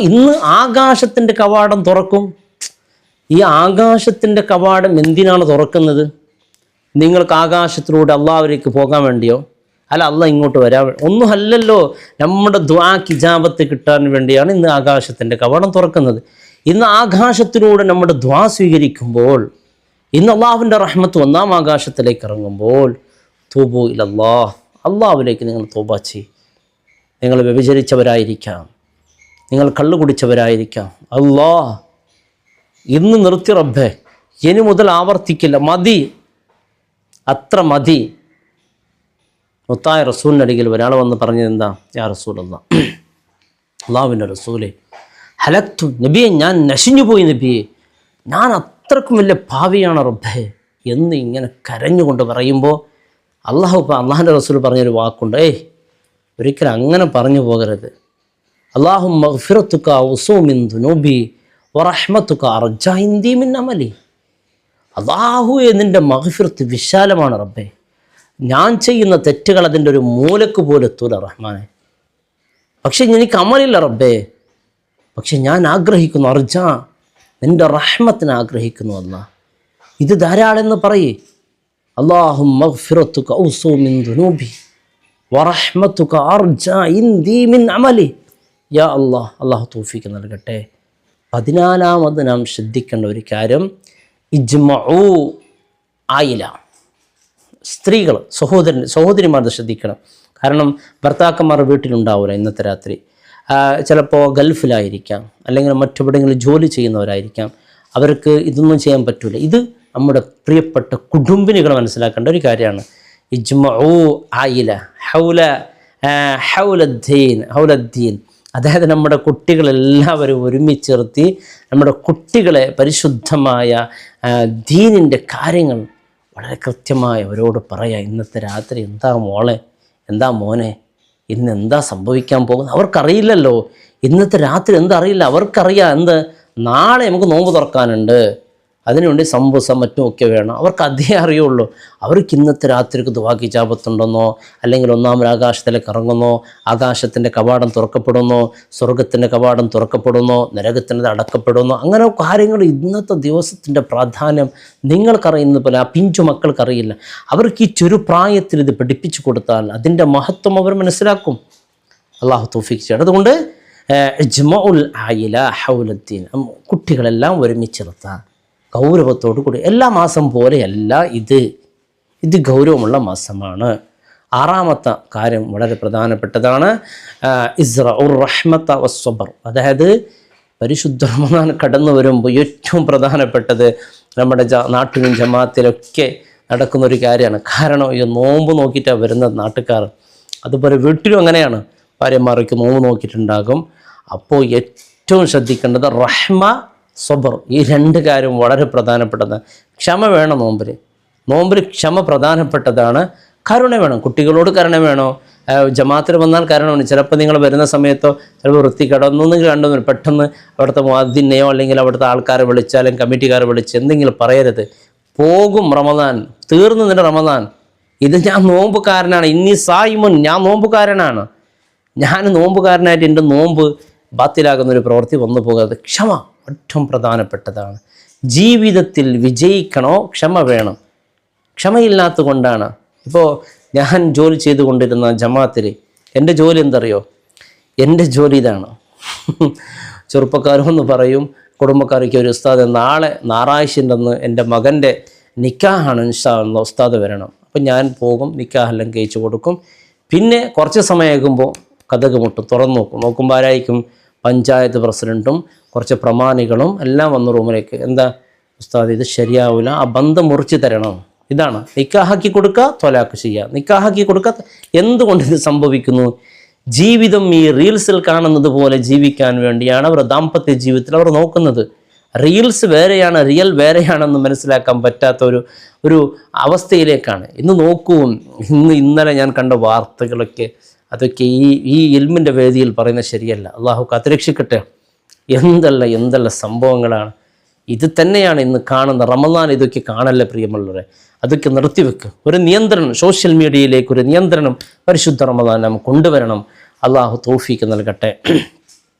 ഇന്ന് ആകാശത്തിൻ്റെ കവാടം തുറക്കും. ഈ ആകാശത്തിൻ്റെ കവാടം എന്തിനാണ് തുറക്കുന്നത്? നിങ്ങൾക്ക് ആകാശത്തിലൂടെ അള്ളാഹുവിലേക്ക് പോകാൻ വേണ്ടിയോ? അല്ല, അള്ളാഹ് ഇങ്ങോട്ട് വരാൻ ഒന്നും അല്ലല്ലോ. നമ്മുടെ ദുആക്ക് ഇജാബത്ത് കിട്ടാൻ വേണ്ടിയാണ് ഇന്ന് ആകാശത്തിൻ്റെ കവാടം തുറക്കുന്നത്. ഇന്ന് ആകാശത്തിലൂടെ നമ്മുടെ ദുആ സ്വീകരിക്കുമ്പോൾ, ഇന്ന് അള്ളാഹുവിൻ്റെ റഹ്മത്ത് 1ാം ആകാശത്തിലേക്ക് ഇറങ്ങുമ്പോൾ, തൂബു ഇലല്ലാഹ്, അള്ളാഹുവിലേക്ക് നിങ്ങൾ തൗബ ചെയ്യ്. നിങ്ങൾ വ്യഭിചരിച്ചവരായിരിക്കാം, നിങ്ങൾ കള്ളു കുടിച്ചവരായിരിക്കാം. അല്ലാഹ് ഇന്ന് നിർത്തി റബ്ബേ, ഇനി മുതൽ ആവർത്തിക്കില്ല, മതി, അത്ര മതി. മുത്തായ റസൂലിനരികിൽ ഒരാൾ വന്ന് പറഞ്ഞത് എന്താ? യാ റസൂലല്ലാഹ്, അള്ളാഹുവിൻ്റെ റസൂലേ, ഹലക്തു നബിയെ, ഞാൻ നശിഞ്ഞു പോയി നബിയെ, ഞാൻ അത്രക്കും വലിയ പാവിയാണ് റബ്ബേ എന്ന് ഇങ്ങനെ കരഞ്ഞുകൊണ്ട് പറയുമ്പോൾ അള്ളാഹുവിൻ്റെ റസൂൽ പറഞ്ഞൊരു വാക്കുണ്ട്, ഒരിക്കലും അങ്ങനെ പറഞ്ഞു പോകരുത്. അല്ലാഹുമ്മ മഗ്ഫിറതുക ഔസഉ മിൻ ദുനൂബി വറഹ്മതുക അർജാ ഇൻദി മിൻ അമലി. അല്ലാഹുവേ, നിൻ്റെ മഗ്ഫിറത്ത് വിശാലമാണ് റബ്ബേ, ഞാൻ ചെയ്യുന്ന തെറ്റുകൾ അതിൻ്റെ ഒരു മൂലക്ക് പോലും എത്തൂല റഹ്മാനെ. പക്ഷെ എനിക്ക് അമലില്ല റബ്ബേ, പക്ഷെ ഞാൻ ആഗ്രഹിക്കുന്നു അർജാ, നിൻ്റെ റഹ്മത്തിനെ ആഗ്രഹിക്കുന്നു അല്ലാ. ഇത് ധാരാളെന്ന് പറയേ. അല്ലാഹുമ്മ മഗ്ഫിറതുക ഔസഉ മിൻ ദുനൂബി വറഹ്മതുക അർജാ ഇൻദി മിൻ അമലി. യാ അല്ലാഹ്, അള്ളാഹു തൗഫീഖ് നൽകട്ടെ. 14-ാമത് നാം ശ്രദ്ധിക്കേണ്ട ഒരു കാര്യം, ഇജ്മഉ ആയില, സ്ത്രീകൾ, സഹോദരിമാർ ശ്രദ്ധിക്കണം. കാരണം ഭർത്താക്കന്മാർ വീട്ടിലുണ്ടാവില്ല ഇന്നത്തെ രാത്രി, ചിലപ്പോൾ ഗൾഫിലായിരിക്കാം, അല്ലെങ്കിൽ മറ്റെവിടെയെങ്കിലും ജോലി ചെയ്യുന്നവരായിരിക്കാം, അവർക്ക് ഇതൊന്നും ചെയ്യാൻ പറ്റില്ല. ഇത് നമ്മുടെ പ്രിയപ്പെട്ട കുടുംബിനികൾ മനസ്സിലാക്കേണ്ട ഒരു കാര്യമാണ്. ഇജ്മഉ ആയില ഹൗലദ്ദീൻ, അതായത് നമ്മുടെ കുട്ടികളെല്ലാവരും ഒരുമിച്ചിർത്തി നമ്മുടെ കുട്ടികളെ പരിശുദ്ധമായ ദീനിൻ്റെ കാര്യങ്ങൾ വളരെ കൃത്യമായി അവരോട് പറയാം. ഇന്നത്തെ രാത്രി എന്താ മോളെ, എന്താ മോനെ, ഇന്ന് എന്താ സംഭവിക്കാൻ പോകുന്നത് അവർക്കറിയില്ലല്ലോ. ഇന്നത്തെ രാത്രി എന്താ അറിയില്ല, അവർക്കറിയാം എന്ത്, നാളെ നമുക്ക് നോമ്പ് തുറക്കാനുണ്ട്, അതിനുവേണ്ടി സംഭവം മറ്റുമൊക്കെ വേണം. അവർക്ക് അതേ അറിയുള്ളൂ. അവർക്ക് ഇന്നത്തെ രാത്രിക്ക് ദുആക്ക് ഇജാബത്തുണ്ടെന്നോ, അല്ലെങ്കിൽ ഒന്നാമത് ആകാശത്തിലേക്ക് ഇറങ്ങുന്നോ, ആകാശത്തിൻ്റെ കവാടം തുറക്കപ്പെടുന്നോ, സ്വർഗത്തിൻ്റെ കവാടം തുറക്കപ്പെടുന്നോ, നരകത്തിൻ്റെ അടക്കപ്പെടുന്നോ, അങ്ങനെ കാര്യങ്ങൾ. ഇന്നത്തെ ദിവസത്തിൻ്റെ പ്രാധാന്യം നിങ്ങൾക്കറിയുന്ന പോലെ ആ പിഞ്ചു മക്കൾക്കറിയില്ല. അവർക്ക് ഈ ചെറുപ്രായത്തിൽ ഇത് പഠിപ്പിച്ചു കൊടുത്താൽ അതിൻ്റെ മഹത്വം അവർ മനസ്സിലാക്കും. അള്ളാഹു തൗഫീഖ് ചെയ്യട്ടെ. അതുകൊണ്ട് ഇജ്മഉൽ ആയില ഹൗലദ്ദീൻ, കുട്ടികളെല്ലാം ഒരുമിച്ചിരുത്താം ഗൗരവത്തോടു കൂടി. എല്ലാ മാസം പോലെയല്ല ഇത് ഗൗരവമുള്ള മാസമാണ്. 6-ാമത്തെ കാര്യം വളരെ പ്രധാനപ്പെട്ടതാണ്, ഇസ്റഉർ റഹ്മത വസ്സബർ. അതായത് പരിശുദ്ധ റമദാൻ കടന്നു വരുമ്പോൾ ഏറ്റവും പ്രധാനപ്പെട്ടത് നമ്മുടെ നാട്ടിലും ജമാഅത്തിലൊക്കെ നടക്കുന്നൊരു കാര്യമാണ്. കാരണം ഈ നോമ്പ് നോക്കിയിട്ടാണ് വരുന്നത് നാട്ടുകാർ. അതുപോലെ വീട്ടിലും അങ്ങനെയാണ്, ഭാര്യമാർക്ക് നോമ്പ് നോക്കിയിട്ടുണ്ടാകും. അപ്പോൾ ഏറ്റവും ശ്രദ്ധിക്കേണ്ടത് റഹ്മ, സബർ, ഈ 2 കാര്യം വളരെ പ്രധാനപ്പെട്ടതാണ്. ക്ഷമ വേണം നോമ്പിൽ ക്ഷമ പ്രധാനപ്പെട്ടതാണ്. കരുണ വേണം, കുട്ടികളോട് കരുണ വേണോ. ജമാഅത്തിൽ വന്നാൽ കരുണ വേണം. ചിലപ്പോൾ നിങ്ങൾ വരുന്ന സമയത്തോ ചിലപ്പോൾ വൃത്തികേടൊന്നും കണ്ടു പെട്ടെന്ന് അവിടുത്തെ മുഅദ്ദിനെയോ അല്ലെങ്കിൽ അവിടുത്തെ ആൾക്കാരെ വിളിച്ച് അല്ലെങ്കിൽ കമ്മിറ്റിക്കാരെ വിളിച്ച് എന്തെങ്കിലും പറയരുത്. പോകും റമദാൻ, തീർന്നു നിൻ്റെ റമദാൻ. ഇത് ഞാൻ നോമ്പുകാരനാണ്, ഇന്നി സായിമുൻ, ഞാൻ നോമ്പുകാരനാണ്, ഞാൻ നോമ്പുകാരനായിട്ട് എൻ്റെ നോമ്പ് ബാത്തിലാകുന്നൊരു പ്രവൃത്തി വന്നു പോകരുത്. ക്ഷമ ഏറ്റവും പ്രധാനപ്പെട്ടതാണ്. ജീവിതത്തിൽ വിജയിക്കണോ ക്ഷമ വേണം. ക്ഷമയില്ലാത്ത കൊണ്ടാണ്. ഇപ്പോൾ ഞാൻ ജോലി ചെയ്തുകൊണ്ടിരുന്ന ജമാഅത്തിൽ എൻ്റെ ജോലി എന്തറിയോ? എൻ്റെ ജോലി ഇതാണ്. ചെറുപ്പക്കാരെന്ന് പറയും, കുടുംബക്കാർക്ക് ഒരു ഉസ്താദ് നാളെ ഞായറാഴ്ചൻ്റെ അന്ന് എൻ്റെ മകൻ്റെ നിക്കാഹാണ്, ഇൻഷാ അല്ലാഹ് ഉസ്താദ് വരണം. അപ്പം ഞാൻ പോകും, നിക്കാഹെല്ലാം കഴിച്ചു കൊടുക്കും. പിന്നെ കുറച്ച് സമയമാകുമ്പോൾ കതക് മുട്ടും, തുറന്നു നോക്കുമ്പോൾ ആരായിരിക്കും? പഞ്ചായത്ത് പ്രസിഡൻറ്റും കുറച്ച് പ്രമാണികളും എല്ലാം വന്ന് റൂമിലേക്ക്. എന്താ ഉസ്താദ്, ഇത് ശരിയാവില്ല, ആ ബന്ധം മുറിച്ച് തരണം. ഇതാണ് നിക്കാഹാക്കി കൊടുക്കുക, ത്വലാഖ് ചെയ്യുക, നിക്കാഹാക്കി കൊടുക്കുക. എന്തുകൊണ്ട് ഇത് സംഭവിക്കുന്നു? ജീവിതം ഈ റീൽസിൽ കാണുന്നത് പോലെ ജീവിക്കാൻ വേണ്ടിയാണ് അവർ ദാമ്പത്യ ജീവിതത്തിൽ അവർ നോക്കുന്നത്. റീൽസ് വേറെയാണ്, റിയൽ വേറെയാണെന്ന് മനസ്സിലാക്കാൻ പറ്റാത്ത ഒരു അവസ്ഥയിലേക്കാണ് ഇന്ന്. നോക്കൂ, ഇന്നലെ ഞാൻ കണ്ട വാർത്തകളൊക്കെ അതൊക്കെ ഈ ഇൽമിൻ്റെ വേദിയിൽ പറയുന്നത് ശരിയല്ല. അള്ളാഹു കാത്തുരക്ഷിക്കട്ടെ. എന്തെല്ലാം സംഭവങ്ങളാണ്. ഇത് തന്നെയാണ് ഇന്ന് കാണുന്ന റമദാൻ. ഇതൊക്കെ കാണല്ലേ പ്രിയമുള്ളവരെ, അതൊക്കെ നിർത്തിവെക്കുക. ഒരു നിയന്ത്രണം, സോഷ്യൽ മീഡിയയിലേക്ക് ഒരു നിയന്ത്രണം പരിശുദ്ധ റമദാൻ നാം കൊണ്ടുവരണം. അള്ളാഹു തൗഫീഖ് നൽകട്ടെ.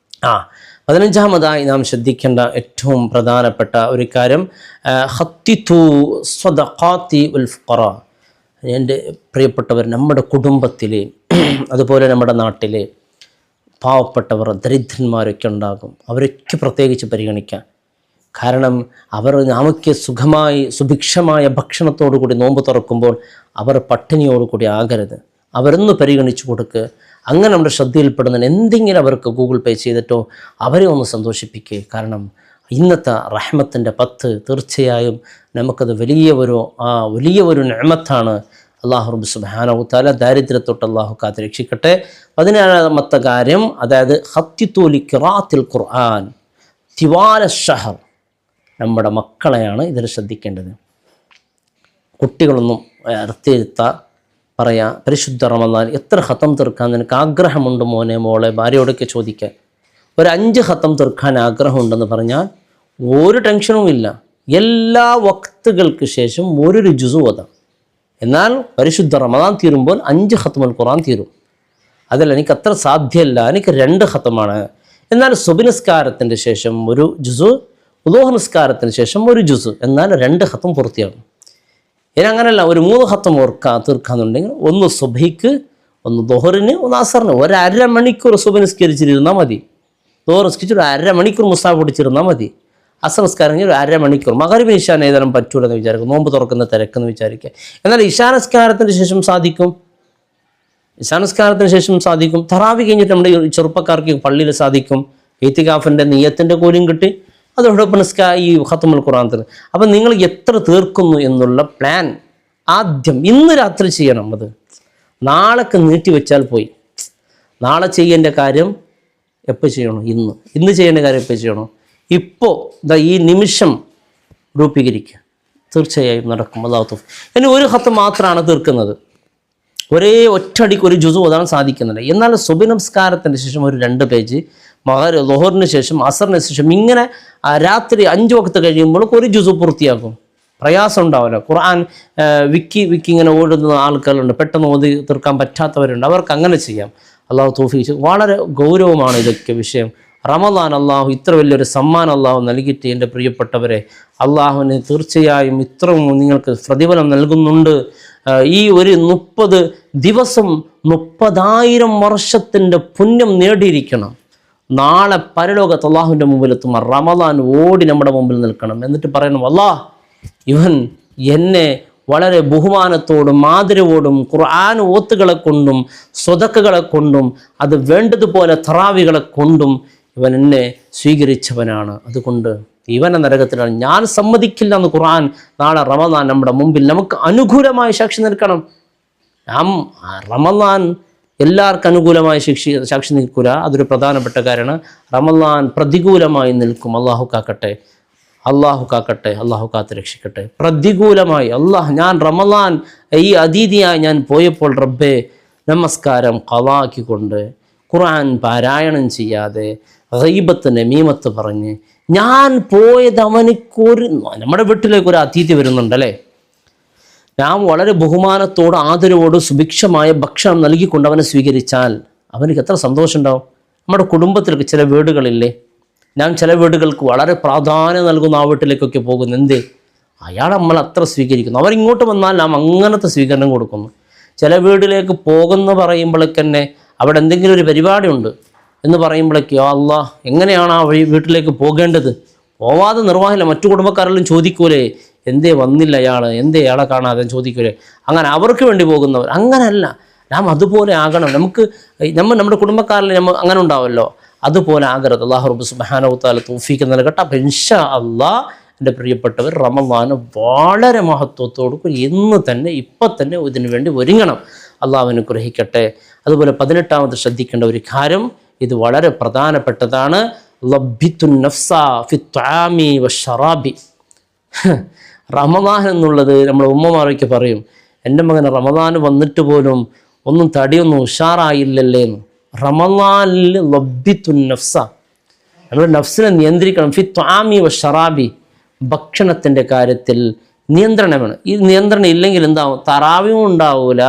15-ാമതായി നാം ശ്രദ്ധിക്കേണ്ട ഏറ്റവും പ്രധാനപ്പെട്ട ഒരു കാര്യം, ഖത്തിതു സ്വദഖാത്തി വൽ ഫുഖറാ. എൻ്റെ പ്രിയപ്പെട്ടവർ, നമ്മുടെ കുടുംബത്തിൽ അതുപോലെ നമ്മുടെ നാട്ടിൽ പാവപ്പെട്ടവർ, ദരിദ്രന്മാരൊക്കെ ഉണ്ടാകും. അവരൊക്കെ പ്രത്യേകിച്ച് പരിഗണിക്കാം. കാരണം അവർ നമുക്ക് സുഭിക്ഷമായ ഭക്ഷണത്തോടു കൂടി നോമ്പ് തുറക്കുമ്പോൾ അവർ പട്ടിണിയോടുകൂടി ആകരുത്. അവരൊന്ന് പരിഗണിച്ചു കൊടുക്കുക. അങ്ങനെ നമ്മുടെ ശ്രദ്ധയിൽപ്പെടുന്ന എന്തെങ്കിലും അവർക്ക് ഗൂഗിൾ പേ ചെയ്തിട്ടോ അവരെ ഒന്ന് സന്തോഷിപ്പിക്കുക. കാരണം ഇന്നത്തെ റഹ്മത്തിൻ്റെ 10 തീർച്ചയായും നമുക്കത് വലിയ ഒരു നിഅമത്താണ്. അല്ലാഹു റബ്ബ് സുബ്ഹാനഹു തആല ദാരിദ്ര്യത്തൊട്ട് അല്ലാഹു കാത്ത് രക്ഷിക്കട്ടെ. 17ാമത്തെ കാര്യം, അതായത് ഖത്തിത്തു ലിഖിറാത്തിൽ ഖുർആൻ തിവാല ഷഹർ. നമ്മുടെ മക്കളെയാണ് ഇതിൽ ശ്രദ്ധിക്കേണ്ടത്. കുട്ടികളൊന്നും പറയാം, പരിശുദ്ധ റമദാൻ എത്ര ഖത്തം തീർക്കാൻ നിനക്ക് ആഗ്രഹമുണ്ട് മോനെ മോളെ, ഭാര്യയോടൊക്കെ ചോദിക്കാൻ. ഒരു 5 ഖത്തം തീർക്കാൻ ആഗ്രഹമുണ്ടെന്ന് പറഞ്ഞാൽ ഒരു ടെൻഷനും ഇല്ല. എല്ലാ വക്തുകൾക്ക് ശേഷം ഒരു ജുസു ഓതാം. എന്നാൽ പരിശുദ്ധ റമദാൻ തീരുമ്പോൾ 5 ഖത്മുൽ ഖുർആൻ തീരും. അതല്ല, എനിക്ക് അത്ര സാധ്യമല്ല, എനിക്ക് 2 ഖത്തമാണ്. എന്നാൽ സുബ്ഹ് നിസ്കാരത്തിൻ്റെ ശേഷം ഒരു ജുസു, ളുഹർ നിസ്കാരത്തിന് ശേഷം ഒരു ജുസു, എന്നാൽ 2 ഖത്തം പൂർത്തിയാകും. ഇനി അങ്ങനെയല്ല, ഒരു 3 ഖത്തം തീർക്കാന്നുണ്ടെങ്കിൽ ഒന്ന് സുബ്ഹിക്ക്, ഒന്ന് ദുഹറിന്, ഒന്ന് അസറിന്, ഒരു അരമണിക്കൂർ സുബ്ഹ് നിസ്കരിച്ചിരുന്നാൽ മതി. ദുഹർ നിസ്കരിച്ച് ഒരു അരമണിക്കൂർ മുസാഫ് പിടിച്ചിരുന്നാൽ മതി. അസർ നിസ്കാരം ഒരു അരമണിക്കൂർ. മഗ്‌രിബ് ഇശാ ഏതായാലും പറ്റൂലെന്ന് വിചാരിക്കും, നോമ്പ് തുറക്കുന്ന തിരക്കെന്ന് വിചാരിക്കുക. എന്നാൽ ഇശാ നിസ്കാരത്തിന് ശേഷം സാധിക്കും, ഇശാ നിസ്കാരത്തിന് ശേഷം സാധിക്കും. തറാവി കഴിഞ്ഞിട്ട് നമ്മുടെ ചെറുപ്പക്കാർക്ക് പള്ളിയിൽ സാധിക്കും. ഇത്തികാഫിൻ്റെ നിയ്യത്തിൻ്റെ കൂലിയും കിട്ടി, അതോടൊപ്പം ഈ ഖത്മുൽ ഖുർആൻ തീർന്നു. അപ്പം നിങ്ങൾ എത്ര തീർക്കുന്നു എന്നുള്ള പ്ലാൻ ആദ്യം ഇന്ന് രാത്രി ചെയ്യണം. അത് നാളേക്ക് നീട്ടി വെച്ചാൽ പോയി. നാളെ ചെയ്യേണ്ട കാര്യം എപ്പോൾ ചെയ്യണം? ഇന്ന് ചെയ്യേണ്ട കാര്യം എപ്പോൾ ചെയ്യണം? ഇപ്പോൾ ഈ നിമിഷം രൂപീകരിക്കുക. തീർച്ചയായും നടക്കും. അല്ലാഹു തൗഫീഖ്. ഇനി ഒരു ഖത്ത് മാത്രമാണ് തീർക്കുന്നത്, ഒരേ ഒറ്റയടിക്ക് ഒരു ജുസു ഓതാൻ സാധിക്കുന്നില്ല. എന്നാൽ സുബ്ഹ് നമസ്കാരത്തിൻ്റെ ശേഷം ഒരു 2 പേജ്, ളുഹറിന് ശേഷം, അസറിന് ശേഷം, ഇങ്ങനെ രാത്രി 5 വക്ത് കഴിയുമ്പോൾ ഒരു ജുസു പൂർത്തിയാക്കും. പ്രയാസം ഉണ്ടാവില്ല. ഖുർആൻ വിക്കി ഇങ്ങനെ ഓടുന്ന ആൾക്കാരുണ്ട്, പെട്ടെന്ന് ഓതി തീർക്കാൻ പറ്റാത്തവരുണ്ട്, അവർക്ക് അങ്ങനെ ചെയ്യാം. അല്ലാഹു തൗഫീഖ്. വളരെ ഗൗരവമാണ് ഇതൊക്കെ വിഷയം. റമദാൻ അള്ളാഹു ഇത്ര വലിയൊരു സമ്മാനം അള്ളാഹു നൽകിയിട്ട് എൻ്റെ പ്രിയപ്പെട്ടവരെ, അള്ളാഹുവിന് തീർച്ചയായും ഇത്രയും നിങ്ങൾക്ക് പ്രതിഫലം നൽകുന്നുണ്ട്. ഈ ഒരു 30 ദിവസം 30,000 വർഷത്തിൻ്റെ പുണ്യം നേടിയിരിക്കണം. നാളെ പരലോകത്ത് അള്ളാഹുവിൻ്റെ മുമ്പിലെത്തുമ്പോൾ റമദാൻ ഓടി നമ്മുടെ മുമ്പിൽ നിൽക്കണം. എന്നിട്ട് പറയണം, അല്ലാഹ് ഇവൻ എന്നെ വളരെ ബഹുമാനത്തോടും ആദരവോടും ഖുർആൻ ഓത്തുകളെ കൊണ്ടും സ്വതക്കകളെ കൊണ്ടും അത് വേണ്ടതുപോലെ തറാവികളെ കൊണ്ടും ഇവൻ എന്നെ സ്വീകരിച്ചവനാണ്, അതുകൊണ്ട് ഇവനെ നരകത്തിലാണ്, ഞാൻ സമ്മതിക്കില്ല എന്ന് ഖുർആൻ നാളെ റമദാൻ നമ്മുടെ മുമ്പിൽ നമുക്ക് അനുകൂലമായി സാക്ഷി നിൽക്കണം. റമദാൻ എല്ലാവർക്കും അനുകൂലമായി സാക്ഷി നിൽക്കില്ല. അതൊരു പ്രധാനപ്പെട്ട കാര്യമാണ്. റമദാൻ പ്രതികൂലമായി നിൽക്കും. അള്ളാഹു കാക്കട്ടെ, അള്ളാഹു കാക്കട്ടെ, അള്ളാഹു കാത്ത് രക്ഷിക്കട്ടെ. പ്രതികൂലമായി ഞാൻ റമദാൻ ഈ അതീതിയായി ഞാൻ പോയപ്പോൾ റബ്ബേ നമസ്കാരം ഖളാക്കിക്കൊണ്ട് ഖുർആൻ പാരായണം ചെയ്യാതെ ഗൈബത്ത് നമീമത്ത് പറഞ്ഞ് ഞാൻ പോയത് അവനിക്കൊരു, നമ്മുടെ വീട്ടിലേക്ക് ഒരു അതിഥി വരുന്നുണ്ടല്ലേ, നാം വളരെ ബഹുമാനത്തോട് ആദരവോട് സുഭിക്ഷമായ ഭക്ഷണം നൽകിക്കൊണ്ട് അവനെ സ്വീകരിച്ചാൽ അവനക്ക് എത്ര സന്തോഷം ഉണ്ടാവും. നമ്മുടെ കുടുംബത്തിലേക്ക് ചില വീടുകളില്ലേ, ഞാൻ ചില വീടുകൾക്ക് വളരെ പ്രാധാന്യം നൽകുന്ന ആ വീട്ടിലേക്കൊക്കെ പോകുന്നു. എന്തേ? അയാൾ നമ്മൾ അത്ര സ്വീകരിക്കുന്നു. അവരിങ്ങോട്ട് വന്നാൽ നാം അങ്ങനത്തെ സ്വീകരണം കൊടുക്കുന്നു. ചില വീട്ടിലേക്ക് പോകുന്ന പറയുമ്പോഴേക്ക് തന്നെ അവിടെ എന്തെങ്കിലും ഒരു പരിപാടി ഉണ്ട് എന്ന് പറയുമ്പോഴേക്ക് അല്ലാഹ് എങ്ങനെയാണ് ആ വീട്ടിലേക്ക് പോകേണ്ടത്? പോവാതെ നിർവാഹമില്ല. മറ്റു കുടുംബക്കാരെല്ലാം ചോദിക്കൂലേ, എന്തേ വന്നില്ല അയാൾ, എന്തേ അയാളെ കാണാതെ ചോദിക്കൂലേ? അങ്ങനെ അവർക്ക് വേണ്ടി പോകുന്നവർ. അങ്ങനെയല്ല, നാം അതുപോലെ ആകണം. നമ്മുടെ കുടുംബക്കാരിൽ അങ്ങനെ ഉണ്ടാവുമല്ലോ, അതുപോലെ ആകരുത്. അല്ലാഹു റബ്ബ് സുബ്ഹാനഹു തആല തൗഫീഖ് നൽകട്ടെ. അപ്പം ഇൻഷാ അല്ലാഹ് എൻ്റെ പ്രിയപ്പെട്ടവർ, റമദാന് വളരെ മഹത്വത്തോടു കൂടി ഇപ്പം തന്നെ ഇതിനു വേണ്ടി ഒരുങ്ങണം. അള്ളാഹു അനുഗ്രഹിക്കട്ടെ. അതുപോലെ 18ാമത് ശ്രദ്ധിക്കേണ്ട ഒരു കാര്യം, ഇത് വളരെ പ്രധാനപ്പെട്ടതാണ്. ലബ്ബിത്തുൻ നഫ്സ ഫി ത്വആമി വശറാബി. റമദാൻ എന്നുള്ളത് നമ്മൾ ഉമ്മമാരൊക്കെ പറയും, എൻ്റെ മകൻ റമദാൻ വന്നിട്ട് പോലും ഒന്നും തടിയൊന്നും ഉഷാറായില്ലല്ലേ എന്ന്. റമദാനിൽ ലബ്ബിത്തുൻ നഫ്സ, നമ്മൾ നഫ്സിനെ നിയന്ത്രിക്കണം. ഫി ത്വആമി വശറാബി, ഭക്ഷണത്തിൻ്റെ കാര്യത്തിൽ നിയന്ത്രണം വേണം. ഈ നിയന്ത്രണം ഇല്ലെങ്കിൽ എന്താവും? തറാവിയും ഉണ്ടാവില്ല,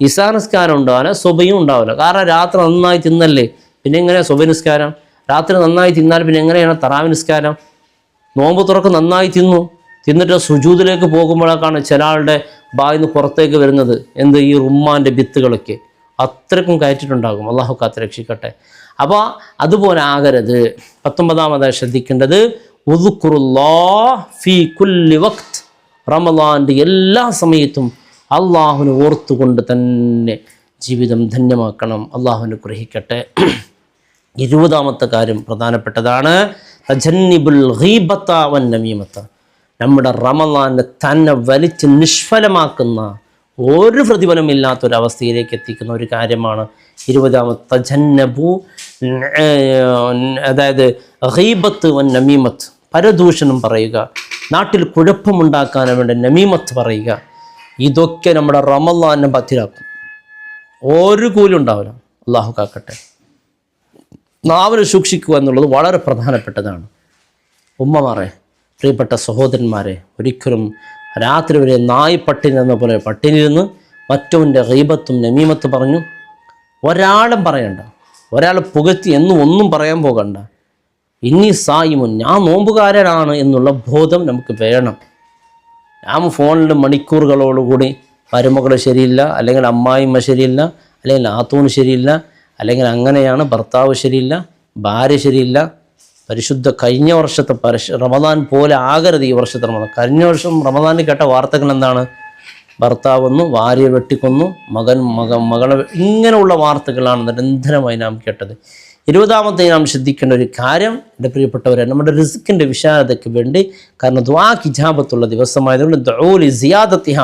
ഇശാ നിസ്കാരം ഉണ്ടാവില്ല, സുബഹിയും ഉണ്ടാവില്ല. കാരണം രാത്രി നന്നായി തിന്നല്ലേ, പിന്നെ എങ്ങനെയാണ് സുബഹി നിസ്കാരം? രാത്രി നന്നായി തിന്നാൽ പിന്നെ എങ്ങനെയാണ് തറാവി നിസ്കാരം? നോമ്പ് തുറക്ക് നന്നായി തിന്നിട്ട് സുജൂദിലേക്ക് പോകുമ്പോഴേക്കാണ് ചില ആളുടെ ബായിന്ന് പുറത്തേക്ക് വരുന്നത് ഈ റുമ്മാൻ്റെ ഭിത്തുകളൊക്കെ അത്രയ്ക്കും കയറ്റിട്ടുണ്ടാകും. അള്ളാഹു കാത്ത് രക്ഷിക്കട്ടെ. അപ്പോൾ അതുപോലെ ആകരുത്. 19ാമതായി ശ്രദ്ധിക്കേണ്ടത് ഉദ്കുറുല്ലാഹ് ഫീ കുല്ലി വഖ്ത്. റമദാൻ്റെ എല്ലാ സമയത്തും അള്ളാഹുവിനെ ഓർത്തുകൊണ്ട് തന്നെ ജീവിതം ധന്യമാക്കണം. അള്ളാഹു അനുഗ്രഹിക്കട്ടെ. 20ാമത്തെ കാര്യം പ്രധാനപ്പെട്ടതാണ്. തജന്നിബുൽ ഗീബത വൻ നമീമത. നമ്മുടെ റമളാനെ തന്നെ വലിച്ച് നിഷ്ഫലമാക്കുന്ന ഒരു പ്രതിഫലമില്ലാത്തൊരവസ്ഥയിലേക്ക് എത്തിക്കുന്ന ഒരു കാര്യമാണ് 20ാമത്തെ തജന്നബു, അതായത് ഗീബത്ത് വൻ നമീമത്ത്, പരദൂഷണം പറയുക, നാട്ടിൽ കുഴപ്പമുണ്ടാക്കാൻ വേണ്ടി നമീമത്ത് പറയുക. ഇതൊക്കെ നമ്മുടെ റമളാനെ ബത്തിലാക്കും. ഒരു കൂലി ഉണ്ടാവില്ല. അള്ളാഹു കാക്കട്ടെ. നാവിനെ സൂക്ഷിക്കുക എന്നുള്ളത് വളരെ പ്രധാനപ്പെട്ടതാണ്. ഉമ്മമാരെ, പ്രിയപ്പെട്ട സഹോദരന്മാരെ, ഒരിക്കലും രാത്രി വരെ നായ് പട്ടിണി എന്ന പോലെ പട്ടിണിയിരുന്ന് മറ്റവൻ്റെ ഗീബത്തും നമീമത്ത് പറഞ്ഞു ഒരാളും പറയണ്ട, ഒരാളെ പുകഴ്ത്തി എന്നും ഒന്നും പറയാൻ പോകണ്ട. ഇനി സായിമുൻ, ഞാൻ നോമ്പുകാരനാണ് എന്നുള്ള ബോധം നമുക്ക് വേണം. ഞാൻ ഫോണിൽ മണിക്കൂറുകളോടുകൂടി മരുമകൾ ശരിയില്ല, അല്ലെങ്കിൽ അമ്മായിമ്മ ശരിയില്ല, അല്ലെങ്കിൽ നാത്തൂന് ശരിയില്ല, അല്ലെങ്കിൽ അങ്ങനെയാണ് ഭർത്താവ് ശരിയില്ല, ഭാര്യ ശരിയില്ല. പരിശുദ്ധ കഴിഞ്ഞ വർഷത്തെ റമദാൻ പോലെ ആകരുത് ഈ വർഷത്തെ റമദാൻ. കഴിഞ്ഞ വർഷം റമദാനിൽ കേട്ട വാർത്തകൾ എന്താണ്? ഭർത്താവ് വന്നു, ഭാര്യയെ വെട്ടിക്കൊന്നു, മകളെ, ഇങ്ങനെയുള്ള വാർത്തകളാണ് നിരന്തരമായി നാം കേട്ടത്. 20ാമത്തെ നാം ശ്രദ്ധിക്കേണ്ട ഒരു കാര്യം, എൻ്റെ പ്രിയപ്പെട്ടവരെ, നമ്മുടെ റിസ്ക്കിൻ്റെ വിശാലതയ്ക്ക് വേണ്ടി, കാരണം ദുആക്ക് ഇജാബത്തുള്ള ദിവസമായതുകൊണ്ട് ദുആലി സിയാദത്തിഹ,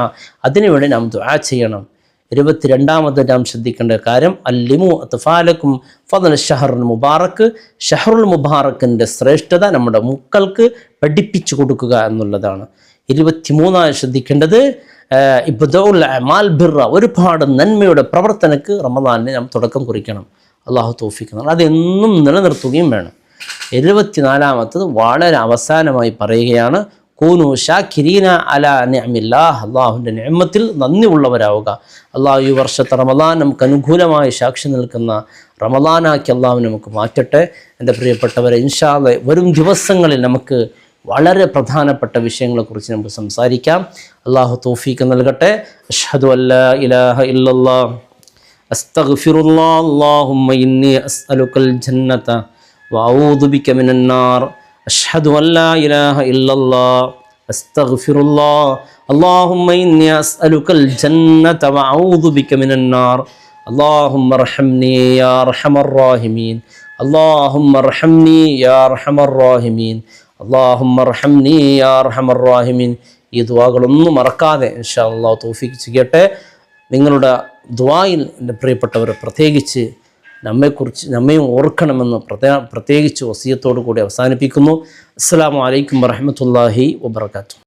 അതിനുവേണ്ടി നാം ദുആ ചെയ്യണം. 22ാമത്തെ നാം ശ്രദ്ധിക്കേണ്ട കാര്യം, അല്ലിമു അത്ഫാലക്കും ഫദ്ല ഷഹറുൽ മുബാറക്ക്, ഷഹറുൽ മുബാറക്കിൻ്റെ ശ്രേഷ്ഠത നമ്മുടെ മക്കൾക്ക് പഠിപ്പിച്ചു കൊടുക്കുക എന്നുള്ളതാണ്. 23 ശ്രദ്ധിക്കേണ്ടത് ഇബ്ദഉൽ അമാൽ ബിർറ, ഒരുപാട് നന്മയുടെ പ്രവർത്തനക്ക് റമദാനിന് നാം തുടക്കം കുറിക്കണം. അള്ളാഹു തൗഫീഖ്. അതെന്നും നിലനിർത്തുകയും വേണം. 24ാമത്തത് വളരെ അവസാനമായി പറയുകയാണ്, കൂനു ഷാക്കിരീന അലാ നിഅമില്ലാഹ്, അള്ളാഹുവിൻ്റെ നിഅമത്തിൽ നന്ദി ഉള്ളവരാവുക. അള്ളാഹു ഈ വർഷത്തെ റമദാൻ നമുക്ക് അനുകൂലമായി സാക്ഷി നിൽക്കുന്ന റമദാനാക്കി അള്ളാഹു നമുക്ക് മാറ്റട്ടെ. എൻ്റെ പ്രിയപ്പെട്ടവരെ, ഇൻഷാ അല്ലാഹ് വരും ദിവസങ്ങളിൽ നമുക്ക് വളരെ പ്രധാനപ്പെട്ട വിഷയങ്ങളെക്കുറിച്ച് നമുക്ക് സംസാരിക്കാം. അള്ളാഹു തൗഫീഖ് നൽകട്ടെ. അഷ്ഹദു അല്ലാ ഇലാഹ ഇല്ലല്ലാഹ് അസ്തഗ്ഫിറുല്ലാഹ് അല്ലാഹുമ്മ ഇന്നി അസ്അലുക്കൽ ജന്നത വഅഊദു ബിക മിനൻ നാർ. അഷ്ഹദു അല്ലാ ഇലാഹ ഇല്ലല്ലാഹ് അസ്തഗ്ഫിറുല്ലാഹ് അല്ലാഹുമ്മ ഇന്നി അസ്അലുക്കൽ ജന്നത വഅഊദു ബിക മിനൻ നാർ. اللهم ارحمني يا ارحم الراحمين اللهم ارحمني يا ارحم الراحمين اللهم ارحمني يا ارحم الراحمين. ഈ ദുആകളൊന്നും മറക്കാതെ ഇൻഷാ അല്ലാഹ് തൗഫീഖ് ചെയ്യട്ടെ. നിങ്ങളുടെ ദുആയിൽ എൻ്റെ പ്രിയപ്പെട്ടവർ പ്രത്യേകിച്ച് നമ്മയും ഓർക്കണമെന്ന് പ്രത്യേകിച്ച് വസിയത്തോടു കൂടി അവസാനിപ്പിക്കുന്നു. അസ്സലാമു അലൈക്കും വറഹ്മത്തുള്ളാഹി വബറകാതുഹു.